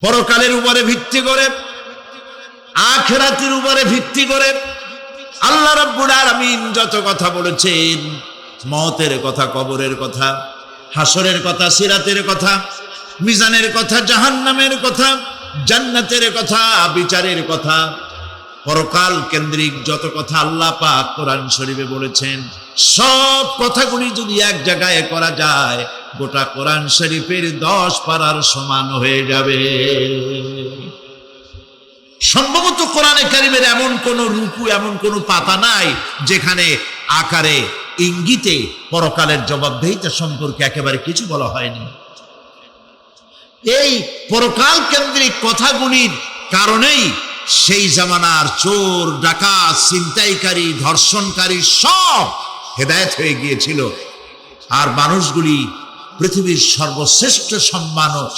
পরকালের উপরে ভিত্তি করে, আখিরাতের উপরে ভিত্তি করে আল্লাহ রাব্বুল আলামিন যত কথা বলেছেন, মওতের কথা, কবরের কথা, হাসরের কথা, সিরাতের কথা, মিজানের কথা, জাহান্নামের কথা, জান্নাতের কথা, বিচারের কথা, পরকাল কেন্দ্রিক যত কথা আল্লাহ পাক কোরআন শরীফে বলেছেন, সব কথাগুলি যদি এক জায়গায় করা যায় গোটা কোরআন শরীফের 10 পারার সমান হয়ে যাবে। সম্ভবত কোরআনে কারিমের এমন কোন রুকু, এমন কোন পাতা নাই যেখানে আকারে ইঙ্গিতে পরকালের জবাবদিহিতা সম্পর্কে একেবারে কিছু বলা হয়নি। এই পরকাল কেন্দ্রিক কথাগুলির কারণেই সেই জামানার চোর, ডাকাত, ছিনতাইকারী, ধর্ষণকারী সব হেদায়েত হয়ে গিয়েছিল, আর মানুষগুলি পৃথিবীর সর্বশ্রেষ্ঠ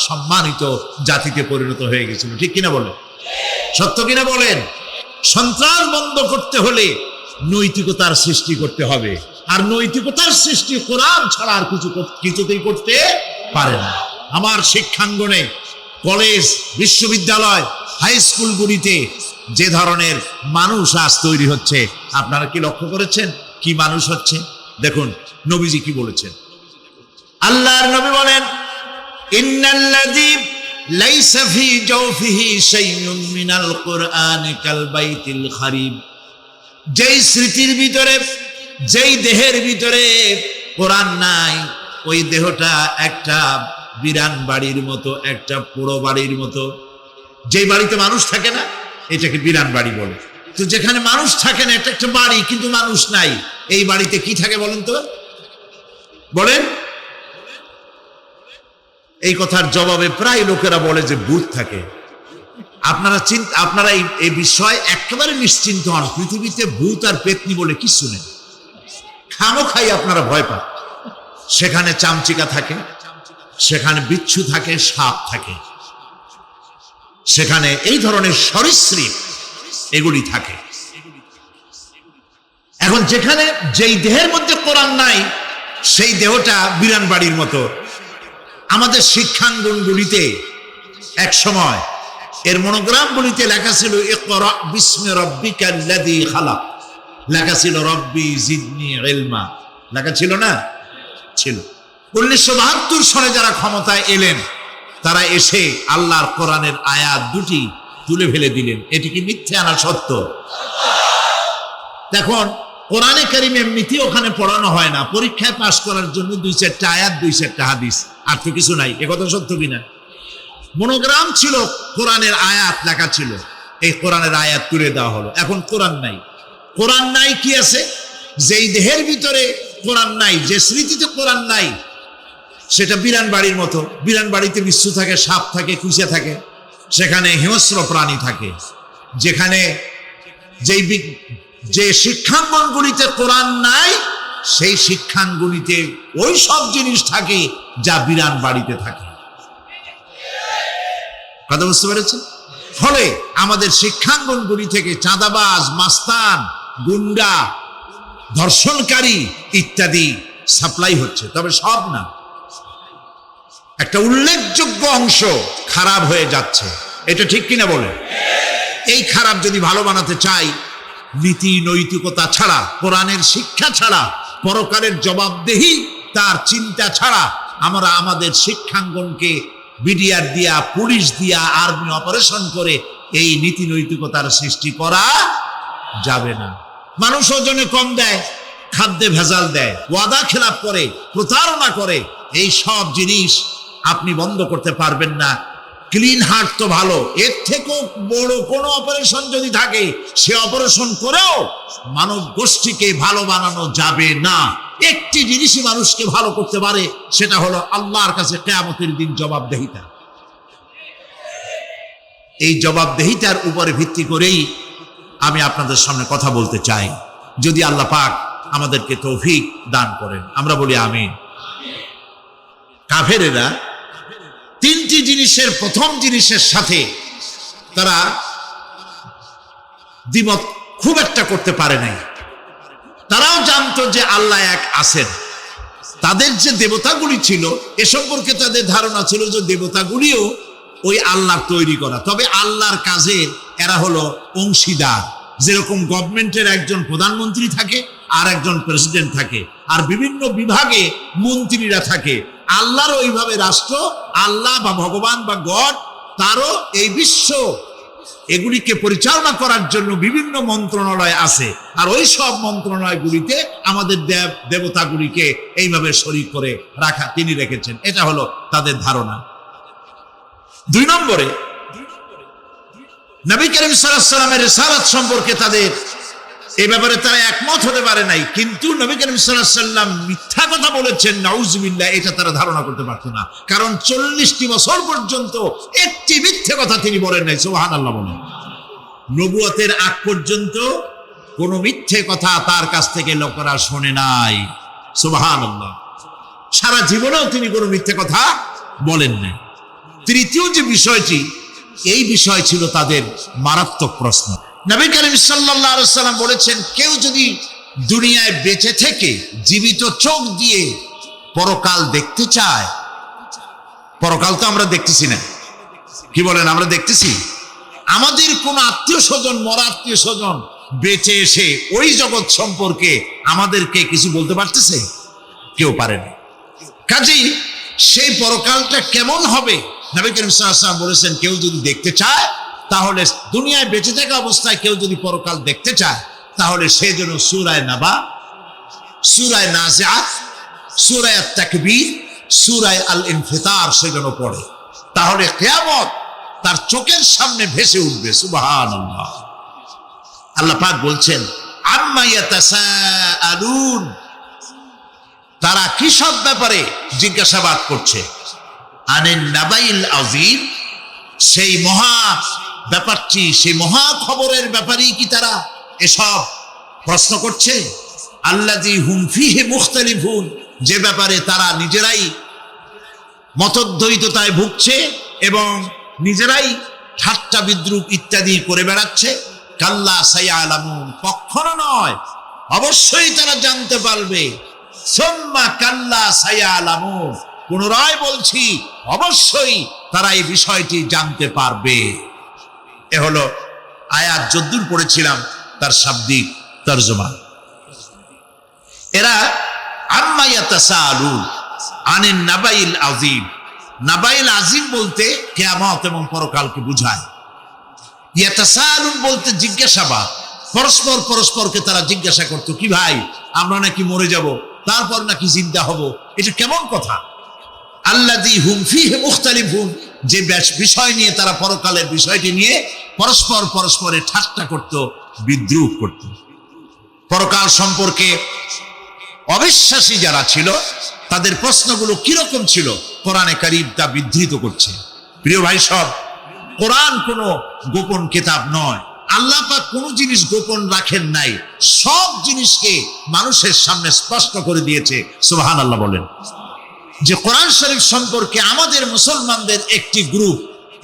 সম্মানিত জাতিতে পরিণত হয়ে গেছিল। ঠিক কিনা বলেন? সত্য কিনা বলেন? সন্ত্রাস বন্ধ করতে হলে নৈতিকতার সৃষ্টি করতে হবে, আর নৈতিকতার সৃষ্টি কোরআন ছাড়া আর কিছুতেই করতে পারে না। আমার শিক্ষাঙ্গনে, কলেজ, বিশ্ববিদ্যালয়, হাই স্কুলগুলিতে যে ধরনের মানুষ আজ তৈরি হচ্ছে, আপনারা কি লক্ষ্য করেছেন কি মানুষ হচ্ছে? দেখুন নবীজি কি বলেছেন। আল্লাহর নবী বলেন, ইন্নাল্লাযী লাইসা ফি জাওফিহি শাইউন মিনাল কুরআনি কাল বাইতিল খারিব। যেই স্মৃতির ভিতরে, যেই দেহের ভিতরে কোরআন নাই, ওই দেহটা একটা বিরান বাড়ির মতো, একটা পোড়ো বাড়ির মতো। যেই বাড়িতে মানুষ থাকে না এটাকে বিরান বাড়ি বলে। তো যেখানে মানুষ থাকে না, এটা একটা বাড়ি কিন্তু মানুষ নাই, এই বাড়িতে কি থাকে বলেন তো? বলেন। এই কথার জবাবে প্রায় লোকেরা বলে যে ভূত থাকে। আপনারা এই বিষয় একেবারে নিশ্চিন্ত হন, পৃথিবীতে ভূত আর পেতনি বলে কিছু নেই। খামোখাই আপনারা ভয় পান। সেখানে চামচিকা থাকে, সেখানে বিচ্ছু থাকে, সাপ থাকে, সেখানে এই ধরনের সরীসৃপ এগুলি থাকে। এখন যেখানে যেই দেহের মধ্যে কোরআন নাই সেই দেহটা বিরান বাড়ির মতো। আমাদের শিক্ষাঙ্গনগুলিতে এক সময় এর মনোগ্রামগুলিতে লেখা ছিল ইকরা বিসমি রাব্বিকাল্লাযী খালাক, লেখা ছিল রব্বি জিদনি ইলমা, লেখা ছিল না? ছিল। 1972 সালে যারা ক্ষমতায় এলেন তারা এসে আল্লাহর কোরআনের আয়াত দুটি তুলে ফেলে দিলেন। এটি কি মিথ্যে না সত্য? দেখুন কোরআনে কারিম এমনিতেই ওখানে পড়ানো হয় না, পরীক্ষায় পাশ করার জন্য 2-4টা আয়াত, 2-4টা হাদিস, আর তো কিছু নাই। একথা সত্য কিনা? মনোগ্রাম ছিল, কোরআনের আয়াত লেখা ছিল, এই কোরআনের আয়াত তুলে দেওয়া হলো। এখন কোরআন নাই। কোরআন নাই কি আছে? যেই দেহের ভিতরে কোরআন নাই, যে স্মৃতিতে কোরআন নাই, সেটা বিরান বাড়ির মতো। বিরান বাড়িতে বিচ্ছু থাকে, সাপ থাকে, কুচে থাকে, সেখানে হিংস্র প্রাণী থাকে। যেখানে যে শিক্ষাঙ্গনগুলিতে কোরআন নাই সেই শিক্ষাঙ্গনগুলিতে ওই সব জিনিস থাকে যা বিরান বাড়িতে থাকে। কথা বুঝতে পেরেছেন? ফলে আমাদের শিক্ষাঙ্গনগুলি থেকে চাঁদাবাজ, মাস্তান, গুন্ডা, ধর্ষণকারী ইত্যাদি সাপ্লাই হচ্ছে, তবে সব না। একটা উল্লেখযোগ্য অংশ খারাপ হয়ে যাচ্ছে। এটা ঠিক কিনা বলে? এই খারাপ যদি ভালো বানাতে চাই, নীতি নৈতিকতা ছাড়া, কোরআনের শিক্ষা ছাড়া, পরকালের জবাবদেহি তার চিন্তা ছাড়া আমরা আমাদের শিক্ষাঙ্গনকে বিডিআর দিয়া, পুলিশ দিয়া, আর্মি অপারেশন করে এই নীতি নৈতিকতার সৃষ্টি করা যাবে না। মানুষ ওজনে কম দেয়, খাদ্যে ভেজাল দেয়, ওয়াদা খেলাপ করে, প্রতারণা করে, এই সব জিনিস আপনি বন্ধ করতে পারবেন না। ক্লিন হার্ট তো ভালো, এর থেকেও বড় কোনো অপারেশন যদি থাকে সে অপারেশন করেও মানব গোষ্ঠীকে ভালো বানানো যাবে না। একটি জিনিসই মানুষকে ভালো করতে পারে, সেটা হলো আল্লাহর কাছে কিয়ামতের দিন জবাবদেহিতা। এই জবাবদেহিতার উপরে ভিত্তি করেই আমি আপনাদের সামনে কথা বলতে চাই, যদি আল্লাহ পাক আমাদেরকে তৌফিক দান করেন। আমরা বলি আমিন। কাফেরেরা তিনটি জিনিসের, প্রথম জিনিসের সাথে তারা দ্বিমত খুব একটা করতে পারে নাই। তারাও জানতো যে আল্লাহ এক আছেন। তাদের যে দেবতাগুলি ছিল এ সম্পর্কে তাদের ধারণা ছিল যে দেবতাগুলিও ওই আল্লাহর তৈরি করা, তবে আল্লাহর কাজের এরা হলো অংশীদার। যেরকম গভর্নমেন্টের একজন প্রধানমন্ত্রী থাকে আর একজন প্রেসিডেন্ট থাকে, আর বিভিন্ন বিভাগে মন্ত্রীরা থাকে, আল্লাহর ওইভাবে রাষ্ট্র, আল্লাহ বা ভগবান বা গড, তারও এই বিশ্ব এগুলিকে পরিচালনা করার জন্য বিভিন্ন মন্ত্রণালয় আছে, আর ওই সব মন্ত্রণালয়গুলিতে আমাদের দেব দেবতাগুলিকে এইভাবে শরীক করে রাখা তিনি রেখেছেন। এটা হলো তাদের ধারণা। 2 নম্বরে, নবী করিম সাল্লাল্লাহু আলাইহি সাল্লামের রিসালাত সম্পর্কে তাদের এই ব্যাপারে তারা একমত হতে পারে নাই, কিন্তু নবী করিম সাল্লাল্লাহু আলাইহি সাল্লাম মিথ্যা কথা বলেছেন নাউজুবিল্লাহ, এটা তারা ধারণা করতে পারত না। কারণ 40টি বছর পর্যন্ত একটি মিথ্যে কথা তিনি বলেন নাই। সুবহানাল্লাহ বলেন। নবুয়তের আগ পর্যন্ত কোনো মিথ্যে কথা তার কাছ থেকে লোকেরা শোনে নাই। সুবহানাল্লাহ। সারা জীবনেও তিনি কোনো মিথ্যে কথা বলেন নাই। তৃতীয় যে বিষয়টি, এই বিষয় ছিল তাদের মারাত্মক প্রশ্ন। নবী করিম সাল্লাল্লাহু আলাইহি ওয়াসাল্লাম বলেছেন, কেউ যদি দুনিয়ায় বেঁচে থেকে জীবিত চোখ দিয়ে পরকাল দেখতে চায়, পরকাল তো আমরা দেখতেছি না, কি বলেন? আমরা দেখতেছি। আমাদের কোন আত্মীয় স্বজন, মরা আত্মীয় স্বজন বেঁচে এসে ওই জগৎ সম্পর্কে আমাদেরকে কিছু বলতে পারতেছে? কেউ পারে না। কাজেই সেই পরকালটা কেমন হবে, নবী করিম সাল্লাল্লাহু আলাইহি ওয়াসাল্লাম বলেছেন, কেউ যদি দেখতে চায়, তাহলে দুনিয়ায় বেঁচে থাকা অবস্থায় কেউ যদি পরকাল দেখতে চায়, তাহলে সে যেন সূরা নাবা, সূরা নাজিআত, সূরা তাকবীর, সূরা আল ইনফিতার সে যেন পড়ে। তাহলে কিয়ামত তার চোখের সামনে ভেসে উঠবে। সুবহানাল্লাহ। আল্লাহ পাক বলছেন, আম্মা ইয়াতাসাআলুন, তারা কি সব ব্যাপারে জিজ্ঞাসাবাদ করছে? আনিন নাবাইল আযীম, সেই মহা ব্যাপারটি, সেই মহা খবরের ব্যাপারেই কি তারা এসব প্রশ্ন করছে? আল্লাযী হুম ফীহি মুখতালিফুন, যে ব্যাপারে তারা নিজেরাই মতদ্বৈততায় ভুগছে এবং নিজেরাই ঠাট্টা বিদ্রুপ ইত্যাদি করে বেড়াচ্ছে। কাল্লা সায়ালামুন, কখনো নয়, অবশ্যই তারা জানতে পারবে। সুম্মা কাল্লা সায়ালামুন, পুনরায় বলছি, অবশ্যই তারা এই বিষয়টি জানতে পারবে। এ হলো আয়াত যদ্দূর পড়েছিলাম তার শাব্দিক তরজমা। এরা আম্মা ইয়াতাসাআলুন আনিন নাবাইল আযীম, নাবাইল আযীম বলতে কিয়ামত এবং পরকালকে বোঝায়। ইয়াতাসাআলুন বলতে জিজ্ঞাসাবাদ, পরস্পর পরস্পরকে তারা জিজ্ঞাসা করতো, কি ভাই, আমরা নাকি মরে যাব, তারপর নাকি জিন্দা হব, এটা কেমন কথা? আল্লাযী হুম ফীহি মুখতালিফুন, যে বিষয় নিয়ে তারা পরকালের বিষয়টি নিয়ে পরস্পর পরস্পরের ঠাট্টা করত, বিদ্রুপ করত। পরকাল সম্পর্কে অবিশ্বাসী যারা ছিল, তাদের প্রশ্নগুলো কিরকম ছিল, কোরআনে কারীম তা বিধৃত করছে। প্রিয় ভাই সব, কোরআন কোনো গোপন কিতাব নয়। আল্লাহ পাক কোনো জিনিস গোপন রাখেন নাই, সব জিনিসকে মানুষের সামনে স্পষ্ট করে দিয়েছে। সুবহানাল্লাহ বলেন। যে কোরআন শরীফ সম্পর্কে আমাদের মুসলমানদের একটি গ্রুপ,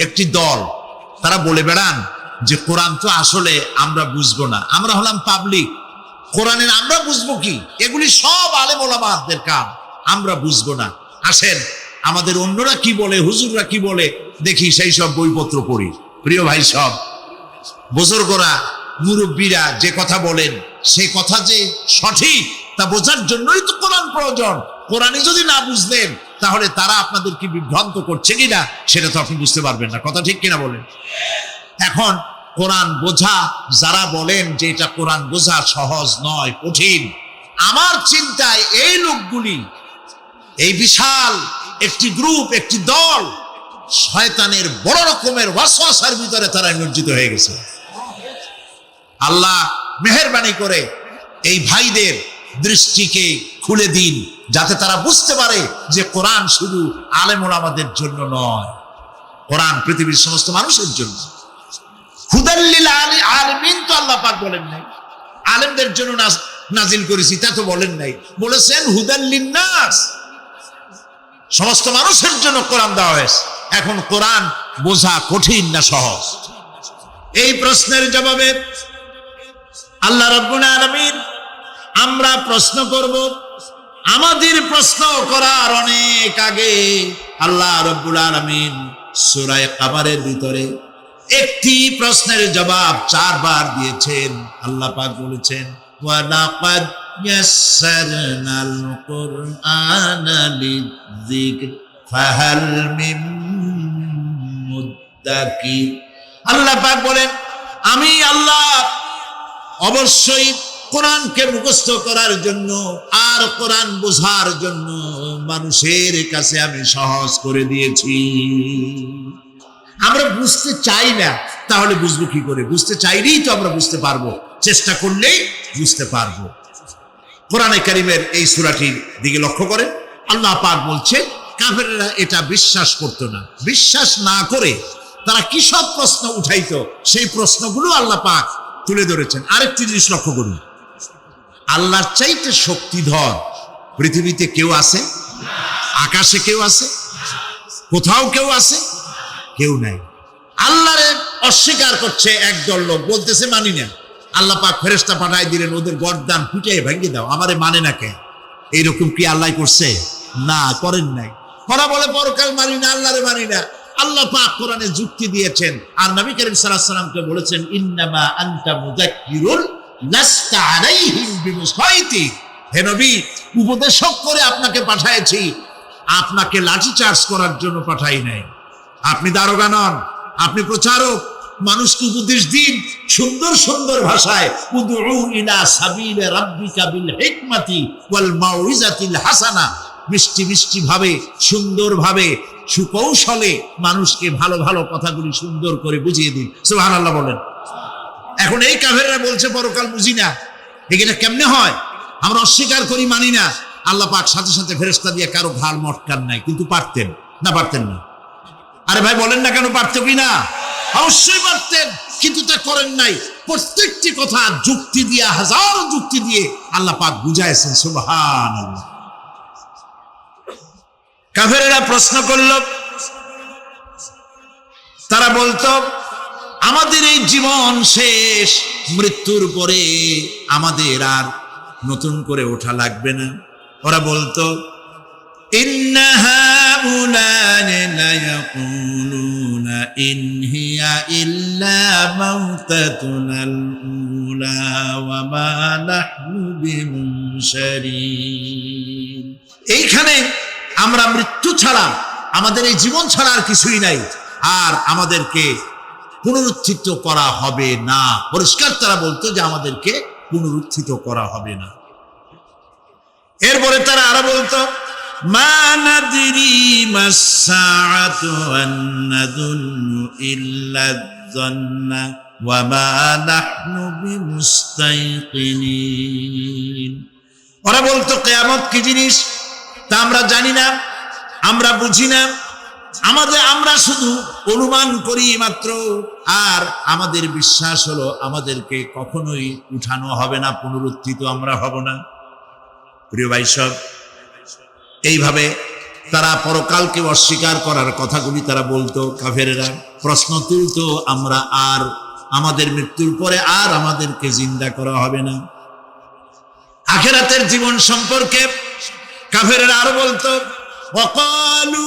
একটি দল, তারা বলে বেড়ান যে কোরআন তো আসলে আমরা বুঝবো না, আমরা হলাম পাবলিক, কোরআনের আমরা বুঝবো কি? এগুলি সব আলেম ওলামাদের কাম, আমরা বুঝবো না। আসেন আমাদের অন্যরা কি বলে, হুজুররা কি বলে দেখি, সেই সব বইপত্র পড়ি। প্রিয় ভাই সব, বুজুর্গরা, মুরব্বীরা যে কথা বলেন, সেই কথা যে সঠিক তা বোঝার জন্যই তো কোরআন প্রয়োজন। কোরআনে যদি না বুঝলেন, তাহলে তারা আপনাদেরকে বিভ্রান্ত করছে কিনা সেটা তো আপনি বুঝতে পারবেন না। কথা ঠিক কিনা বলেন? এখন কোরআন বোঝা যারা বলেন যে এটা কোরআন বোঝা সহজ নয়, কঠিন, আমার চিন্তায় এই লোকগুলি, এই বিশাল একটি গ্রুপ, একটি দল, শয়তানের বড় রকমের ওয়াসওয়াসার ভিতরে তারা নিমজ্জিত হয়ে গেছে। আল্লাহ মেহেরবানি করে এই ভাইদের দৃষ্টিকে খুলে দিন, যাতে তারা বুঝতে পারে যে কোরআন শুধু আলেম ওলামাদের জন্য নয়, কোরআন পৃথিবীর সমস্ত মানুষের জন্য। হুদাল লিল আলামিন তো আল্লাহ পাক বলেন নাই আলেমদের জন্য নাজিল করেছি, তা তো বলেন নাই। বলেছেন হুদাল লিন্নাস, সমস্ত মানুষের জন্য কোরআন দেওয়া হয়েছে। এখন কোরআন বোঝা কঠিন না সহজ? এই প্রশ্নের জবাবে আল্লাহ রাব্বুল আলামিন, আমরা প্রশ্ন করব, আমাদের প্রশ্ন করার অনেক আগে আল্লাহ রাব্বুল আলামিন সূরা কামারের ভিতরে একটি প্রশ্নের জবাব 4 বার দিয়েছেন। আল্লাহ পাক বলেছেন ওয়া লাকাদ ইয়াসসারনাল কুরআনা লিযিকর ফাহাল মিন মুদ্দাকির। আল্লাহ পাক বলেন আমি আল্লাহ অবশ্যই কোরআনকে মুখস্থ করার জন্য আর কোরআন বোঝার জন্য মানুষের কাছে আমি সহজ করে দিয়েছি। আমরা বুঝতে চাই না, তাহলে বুঝবো কি করে? বুঝতে চাইলেই তো আমরা বুঝতে পারবো, চেষ্টা করলেই বুঝতে পারবো। কোরআনে কারীমের এই সূরাটির দিকে লক্ষ্য করেন, আল্লাহ পাক বলছে কাফেররা এটা বিশ্বাস করতো না। বিশ্বাস না করে তারা কি সব প্রশ্ন উঠাইতো, সেই প্রশ্নগুলো আল্লাহ পাক তুলে ধরেছেন। আরেকটি জিনিস লক্ষ্য করুন, আল্লাহর চাইতে শক্তিধর পৃথিবীতে কেউ আছে? আকাশে কেউ আছে? কোথাও কেউ আছে? কেউ নাই। আল্লাহরে অস্বীকার করছে একদল লোক, বলতেছে মানি না। আল্লাহ পাক ফেরেশতা পাঠায় দিলেন, ওদের গর্দান পিটাই ভেঙে দাও, আমারে মানে না কে? এইরকম কি আল্লাহ করছে? না, করেন নাই। ওরা বলে পরকাল মানি না, আল্লাহরে মানি না। আল্লাহ পাক কোরআনে যুক্তি দিয়েছেন আর নবী করিম সাল্লাল্লাহু আলাইহি ওয়াসাল্লামকে বলেছেন ইন্নামা আনতা মুযাক্কিরুন লাস্তা আলাইহিম বিমুসাইতির। হে নবী, উপদেশক করে আপনাকে পাঠিয়েছি, আপনাকে লাঠি চার্জ করার জন্য পাঠাই নাই। আপনি দারোগা নন, আপনি প্রচারক। মানুষকে উপদেশ দিন সুন্দর সুন্দর ভাষায়, উদউ ইলা সাবিলি রাব্বিকা বিল হিকমাতি ওয়াল মাউইজাতিল হাসানা। মিষ্টি মিষ্টি ভাবে, সুন্দর ভাবে, সুকৌশলে মানুষকে ভালো ভালো কথাগুলি সুন্দর করে বুঝিয়ে দিন। সুবহানাল্লাহ বলেন। এখন এই কাফেররা বলছে পরকাল বুঝি না, এটা কেমনে হয়? আমরা অস্বীকার করি, মানি না। আল্লাহ পাক সাথে সাথে ফেরেশতা দিয়ে কারো ঘাড় মটকান নাই, কিন্তু পারতেন না? পারতেন না? আরে ভাই বলেন না কেন, পারতো কি না? অবশ্যই পারতেন, কিন্তু তা করেন নাই। প্রত্যেকটি কথা যুক্তি দিয়ে, হাজারো যুক্তি দিয়ে আল্লাহ পাক বুঝাইছেন। সুবহানাল্লাহ। কাফেরেরা প্রশ্ন করল, তারা বলতো আমাদের এই জীবন শেষ, মৃত্যুর পরে আমাদের আর নতুন করে ওঠা লাগবে না। ওরা বলতো ইন্না হাউলানি লা ইয়াকুলুনা ইন হিয়া ইল্লা মাউতাতুনাল উলা ওয়া মা নাহনু বিমুনশারিন। এইখানে আমরা মৃত্যু ছাড়া, আমাদের এই জীবন ছাড়া আর কিছুই নাই, আর আমাদেরকে পুনরুত্থিত করা হবে না। পরিষ্কার তারা বলতো যে আমাদেরকে পুনরুত্থিত করা হবে না। এরপরে তারা আরো বলতো মা নাদরি মাস সাআতু ওয়ান নাযুন্নু ইল্লা যান্না ওয়া মা নাহনু বিমুস্তাইকিনিন। ওরা বলতো কিয়ামত কি জিনিস তা আমরা জানি না, আমরা বুঝি না, আমরা শুধু অনুমান করি মাত্র। আর আমাদের বিশ্বাস হলো আমাদেরকে কখনোই উঠানো হবে না, পুনরুত্থিত আমরা হব না। প্রিয় ভাই সব, এইভাবে তারা পরকালকে অস্বীকার করার কথাগুলি তারা বলতো। কাফেরেরা প্রশ্ন তুলতো আমরা আর আমাদের মৃত্যুর পরে আর আমাদেরকে জিন্দা করা হবে না। আখিরাতের জীবন সম্পর্কে কাফেরেরা আরো বলতো ওয়াকালু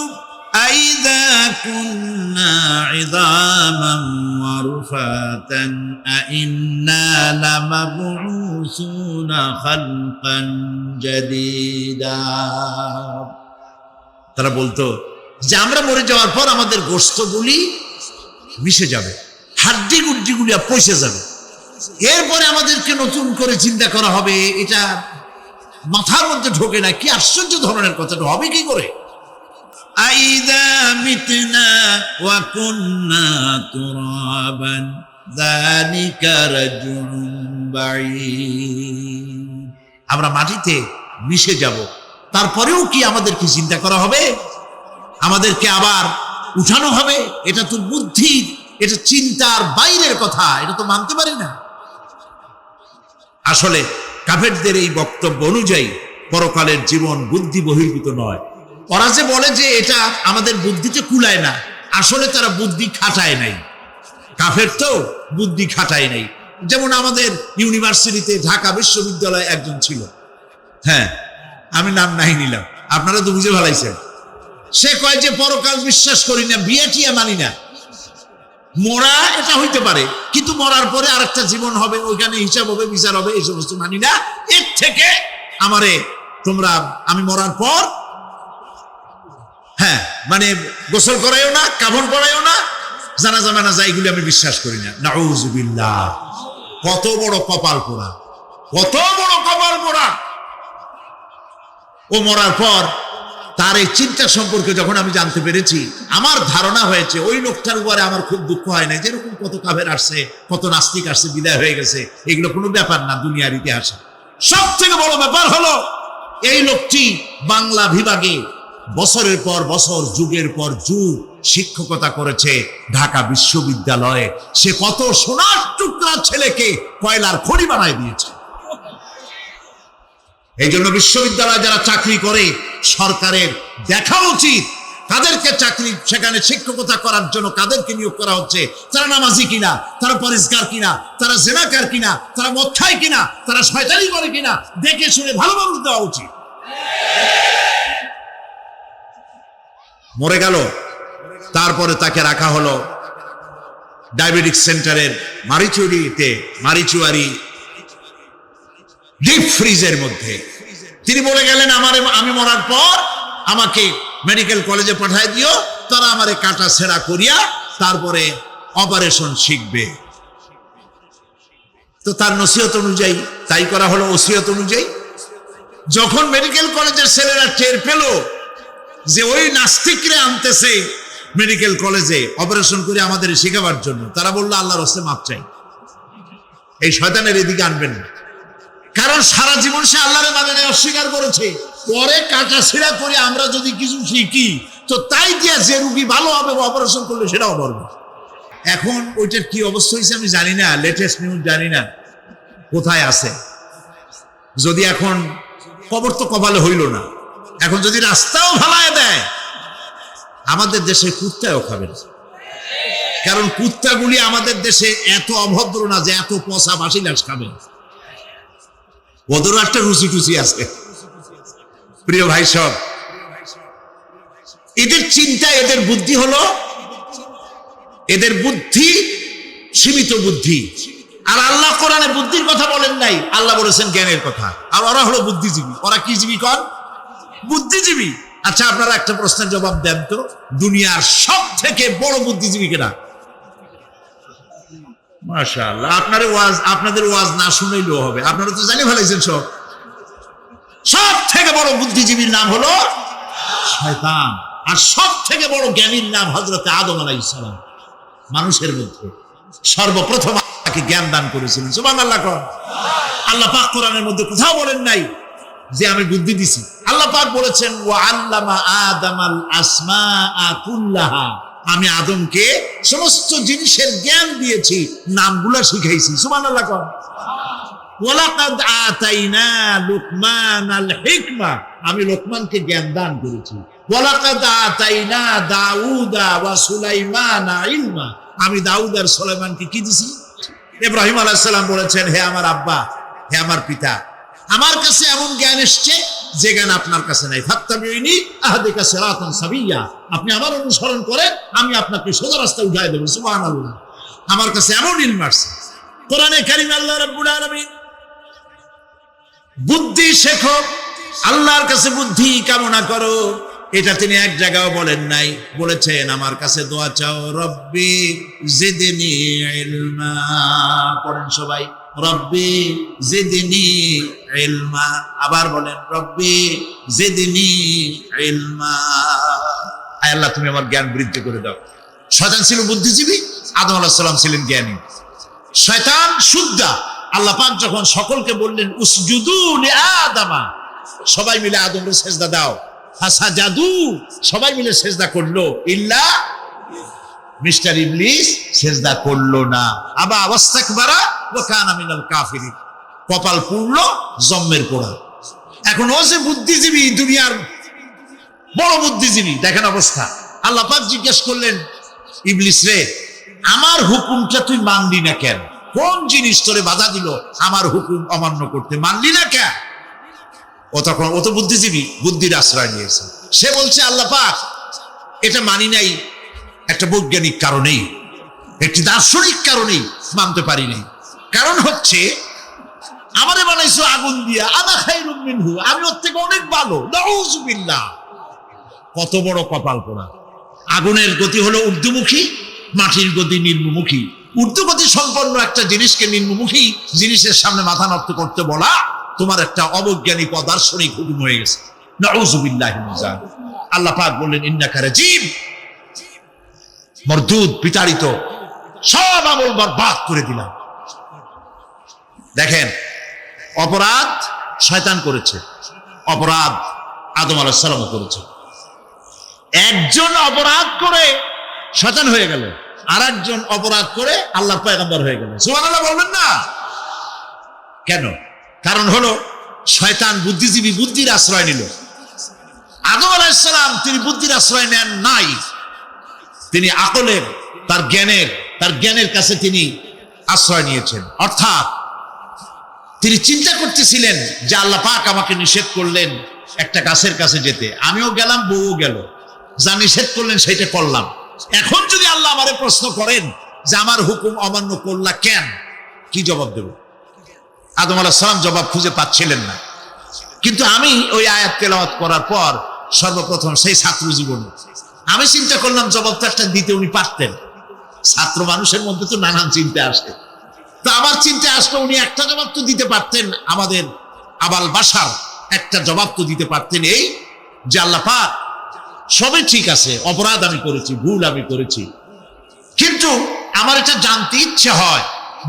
আইযা কুন্না ইযামান ওয়া রুফাতান আইন্না লামাবউসুনা খালকান জাদীদা। তারা বলতো যে আমরা মরে যাওয়ার পর আমাদের গোশতগুলি মিশে যাবে, হাড্ডি গুড্ডিগুলি পচে যাবে, এরপরে আমাদেরকে নতুন করে চিন্তা করা হবে। এটা মাথার মধ্যে ঢোকে না। কি আশ্চর্য ধরনের কথাটা হবে কি করে? আইদা মিতনা ওয়া কুন্না তুরাবান যালিকা রাজুন বাঈদ। আমরা মাটিতে মিশে যাব, তারপরেও কি আমাদেরকে চিন্তা করা হবে? আমাদেরকে আবার উঠানো হবে? এটা তো বুদ্ধি, এটা চিন্তার বাইরের কথা, এটা তো মানতে পারি না। আসলে কাফেরদের এই বক্তব্য অনুযায়ী পরকালের জীবন বুদ্ধি বহির্ভূত নয়। ওরা যে বলে যে এটা আমাদের বুদ্ধিতে কুলায় না, আসলে তারা বুদ্ধি খাটায় নাই। কাফের তো বুদ্ধি খাটায় নাই। যেমন আমাদের ইউনিভার্সিটিতে ঢাকা বিশ্ববিদ্যালয়ে একজন ছিল, হ্যাঁ আমি নাম নাই নিলাম, আপনারা তো বুঝে ভালাইছেন। সে কয় যে পরকাল বিশ্বাস করি না, বিয়ে টিয়া মানি না। মরা এটা হইতে পারে, কিন্তু মরার পরে আরেকটা জীবন হবে, ওইখানে হিসাব হবে, বিচার হবে, এই সমস্ত মানি না। এর থেকে আমি মরার পর মানে গোসল করাইও না, কাফন পরাইও না, জানাজা মানাজা এগুলি আমি বিশ্বাস করি না। নাউযুবিল্লাহ। কত বড় কপাল পোড়া, কত বড় কপাল পোড়া। ও মরার পর তার এই চিন্তা সম্পর্কে যখন আমি জানতে পেরেছি, আমার ধারণা হয়েছে ওই লোকটার উপরে আমার খুব দুঃখ হয় না। যেরকম কত কাফের আসছে, কত নাস্তিক আসছে, বিদায় হয়ে গেছে, এগুলো কোনো ব্যাপার না দুনিয়ার ইতিহাসে। সব থেকে বড় ব্যাপার হলো এই লোকটি বাংলা বিভাগে বছরের পর বছর, যুগের পর যুগ শিক্ষকতা করেছে ঢাকা বিশ্ববিদ্যালয়ে। সে কত সোনার টুকরা ছেলেকে কয়লার খনি বানায় দিয়েছে। এই জন্য বিশ্ববিদ্যালয়ে যারা চাকরি করে সরকারের দেখা উচিত তাদেরকে চাকরি, সেখানে শিক্ষকতা করার জন্য কাদেরকে নিয়োগ করা হচ্ছে, তারা নামাজি কিনা, তারা পরিষ্কার কিনা, তারা জেনাকার কিনা, তারা মদ খায় কিনা, তারা শয়তানি করে কিনা, দেখে শুনে ভালো মানুষ দেওয়া উচিত। মরে গেল, তারপরে তাকে রাখা হলো ডায়াবেটিক সেন্টারের মারিচুয়ারি ডিপ ফ্রিজের মধ্যে। তিনি বলে গেলেন, আমি মরার পর আমাকে মেডিকেল কলেজে পাঠায় দিও, তারা আমারে কাটা ছেঁড়া করিয়া তারপরে অপারেশন শিখবে। তো তার নসিহত অনুযায়ী তাই করা হলো। ওসিয়ত অনুযায়ী যখন মেডিকেল কলেজের ছেলেরা টের পেল যে ওই নাস্তিকরে আনতেছে মেডিকেল কলেজে অপারেশন করে আমাদের শেখাবার জন্য, তারা বললো আল্লাহর রাস্তায় মাপ চাই, এই শয়তানের এদিকে আনবেন না। কারণ সারা জীবন সে আল্লাহর মানে অস্বীকার করেছে। পরে কাটা ছিঁড়া করে আমরা যদি কিছু শিখি, তো তাই দিয়া যে রুগী ভালো হবে, অপারেশন করলে সেটাও পারবে। এখন ওইটার কি অবস্থা হয়েছে আমি জানি না, লেটেস্ট নিউজ জানি না কোথায় আছে। যদি এখন কবর তো কপালে হইল না, এখন যদি রাস্তাও ভালায় দেয়, আমাদের দেশে কুত্তাও খাবে না। কারণ কুত্তাগুলি আমাদের দেশে এত অভদ্র না যে এত পচা বাসি লাশ খাবে। ওদেরও একটা রুচি টুচি আছে। প্রিয় ভাই সব, এদের চিন্তা, এদের বুদ্ধি হলো, এদের বুদ্ধি সীমিত বুদ্ধি। আর আল্লাহ কোরআনে বুদ্ধির কথা বলেন নাই, আল্লাহ বলেছেন জ্ঞানের কথা। আর ওরা হলো বুদ্ধিজীবী। ওরা কি জীবী কন? বুদ্ধিজীবী। আচ্ছা, আপনারা একটা প্রশ্নের জবাব দেন তো, দুনিয়ার সব থেকে বড় বুদ্ধিজীবী কেনা? মাশাআল্লাহ, আপনাদের ওয়াজ না শুনলেও হবে, আপনারা তো জানি ফেলাইছেন সব। সব থেকে বড় বুদ্ধিজীবীর নাম হলো শয়তান। আর সব থেকে বড় জ্ঞানীর নাম হযরত আদম আলাইহিস সালাম। মানুষের মধ্যে সর্বপ্রথম তাকে জ্ঞান দান করেছিলেন। সুবহানাল্লাহ। আল্লাহ পাক কোরআনের মধ্যে কোথাও বলেন নাই যে আমি বুদ্ধি দিছি। আল্লাহ পাক বলেছেন, ওয়া আল্লামা আদামাল আসমাআ কুল্লাহা, আমি আদমকে সমস্ত জিনিসের জ্ঞান দিয়েছি, নামগুলা শিখাইছি। সুবহানাল্লাহ। ওয়ালাকাদ আতাইনা লুকমানাল হিকমা, আমি লোকমানকে জ্ঞান দান করেছি। ওয়ালাকাদ আতাইনা দাউদা ওয়া সুলাইমানা ইলমা, আমি দাউদ আর সুলাইমানকে কি দিছি? ইব্রাহিম আলাইহিস সালাম বলেছেন, হে আমার আব্বা, হে আমার পিতা, আমার কাছে এমন জ্ঞান এসছে যে জ্ঞান আপনার কাছে নাই। ফাত্তাবিউনি আহদিকা সিরাতান সাবিয়্যা, আপনি আমার অনুসরণ করেন, আমি আপনাকে সোজা রাস্তায় উঠায় দেব। সুবহানাল্লাহ। আমার কাছে এমন ইলম আসছে। কোরআনে কারীম আল্লাহ রাব্বুল আলামিন বুদ্ধি শেখো, আল্লাহর কাছে বুদ্ধি কামনা করো, এটা তিনি এক জায়গাও বলেন নাই। বলেছেন আমার কাছে দোয়া চাও, রব্বি জিদনি ইলমা। পড়েন সবাই, রব্বি জিদনি ইলমা। আবার বলেন, রব্বি জিদনি ইলমা। আয় আল্লাহ, তুমি আমার জ্ঞান বৃদ্ধি করে দাও। শয়তান ছিল বুদ্ধিজীবী, আদম আলাইহিস সালাম ছিলেন জ্ঞানী। শয়তান সুদ্দা। আল্লাহ পাক যখন সকলকে বললেন উসজুদু লিআদামা, সবাই মিলে আদমকে সেজদা দাও, ফাসাজাদু, সবাই মিলে সেজদা করলো, ইল্লা মিস্টার ইবলিস সেজদা করলো না। আবা ওয়াস্তাকবারা ওয়া কানা মিনাল কাফিরিন, কপাল পুড়লো, জম্মের পোড়া। এখন ও যে বুদ্ধিজীবী, দুনিয়ার বড় বুদ্ধিজীবী, দেখেন অবস্থা। আল্লাহ পাক জিজ্ঞেস করলেন, ইবলিস রে, আমার হুকুমটা তুই মানলি না কেন? কোন জিনিস তোরে বাধা দিল আমার হুকুম অমান্য করতে? মানলি না কেন? ও তো বুদ্ধিজীবী, বুদ্ধির আশ্রয় নিয়েছে। সে বলছে, আল্লাহ পাক এটা মানি নাই একটা বৈজ্ঞানিক কারণেই, একটি দার্শনিক কারণেই মানতে পারি নাই। কারণ হচ্ছে আমারে বানাইছো আগুন দিয়া, আনা খায়রুম মিনহু, আমি ওর থেকে অনেক ভালো, নাউযুবিল্লাহ। কত বড় কপাল পোড়া। আগুনের গতি হলো ঊর্ধ্বমুখী, মাটির গতি নিম্নমুখী। ঊর্ধ্বগতি সম্পন্ন একটা জিনিসকে নিম্নমুখী জিনিসের সামনে মাথা নত করতে বলা তোমার একটা অবৈজ্ঞানিক অদার্শনিক হুকুম হয়ে গেছে। নাউযুবিল্লাহি মিন যালিক। আল্লাহ পাক বললেন ইন্নাকা রাজিম, মরদুদ, বিতাড়িত, সব আমল বরবাদ করে দিলাম। দেখেন, অপরাধ শয়তান করেছে, অপরাধ আদম আলাইহিস সালাম করেছে। একজন অপরাধ করে শয়তান হয়ে গেল, আর একজন অপরাধ করে আল্লাহর পয়গম্বর হয়ে গেল। সুবহানাল্লাহ বলবেন না কেন? কারণ হলো শয়তান বুদ্ধিজীবী, বুদ্ধির আশ্রয় নিল। আদম আলাইহিস সালাম তিনি বুদ্ধির আশ্রয় নেন নাই, তিনি আকলের, তার জ্ঞানের কাছে তিনি আশ্রয় নিয়েছেন। অর্থাৎ তিনি চিন্তা করতেছিলেন যে আল্লাহ পাক আমাকে নিষেধ করলেন একটা গাছের কাছে যেতে, আমিও গেলাম, বউও গেল, যা নিষেধ করলেন সেটা করলাম। এখন যদি আল্লাহ আমারে প্রশ্ন করেন যে আমার হুকুম অমান্য করলা কেন, কি জবাব দেব? আদম আলাইহিস সালাম জবাব খুঁজে পাচ্ছিলেন না। কিন্তু আমি ওই আয়াত তেলাওয়াত করার পর সর্বপ্রথম সেই ছাত্র জীবনে আমি চিন্তা করলাম জবাবটা একটা দিতে উনি পারতেন। ছাত্র মানুষের মধ্যে তো নানান চিন্তা আসে, তো আমার চিন্তা আসলো উনি একটা জবাব তো দিতে পারতেন, আমাদের আবাল বাসার একটা জবাব তো দিতে পারতেন, এই যে আল্লাহ পাক সবই ঠিক আছে, অপরাধ আমি করেছি, ভুল আমি করেছি, কিন্তু আমার এটা জানতে ইচ্ছে হয়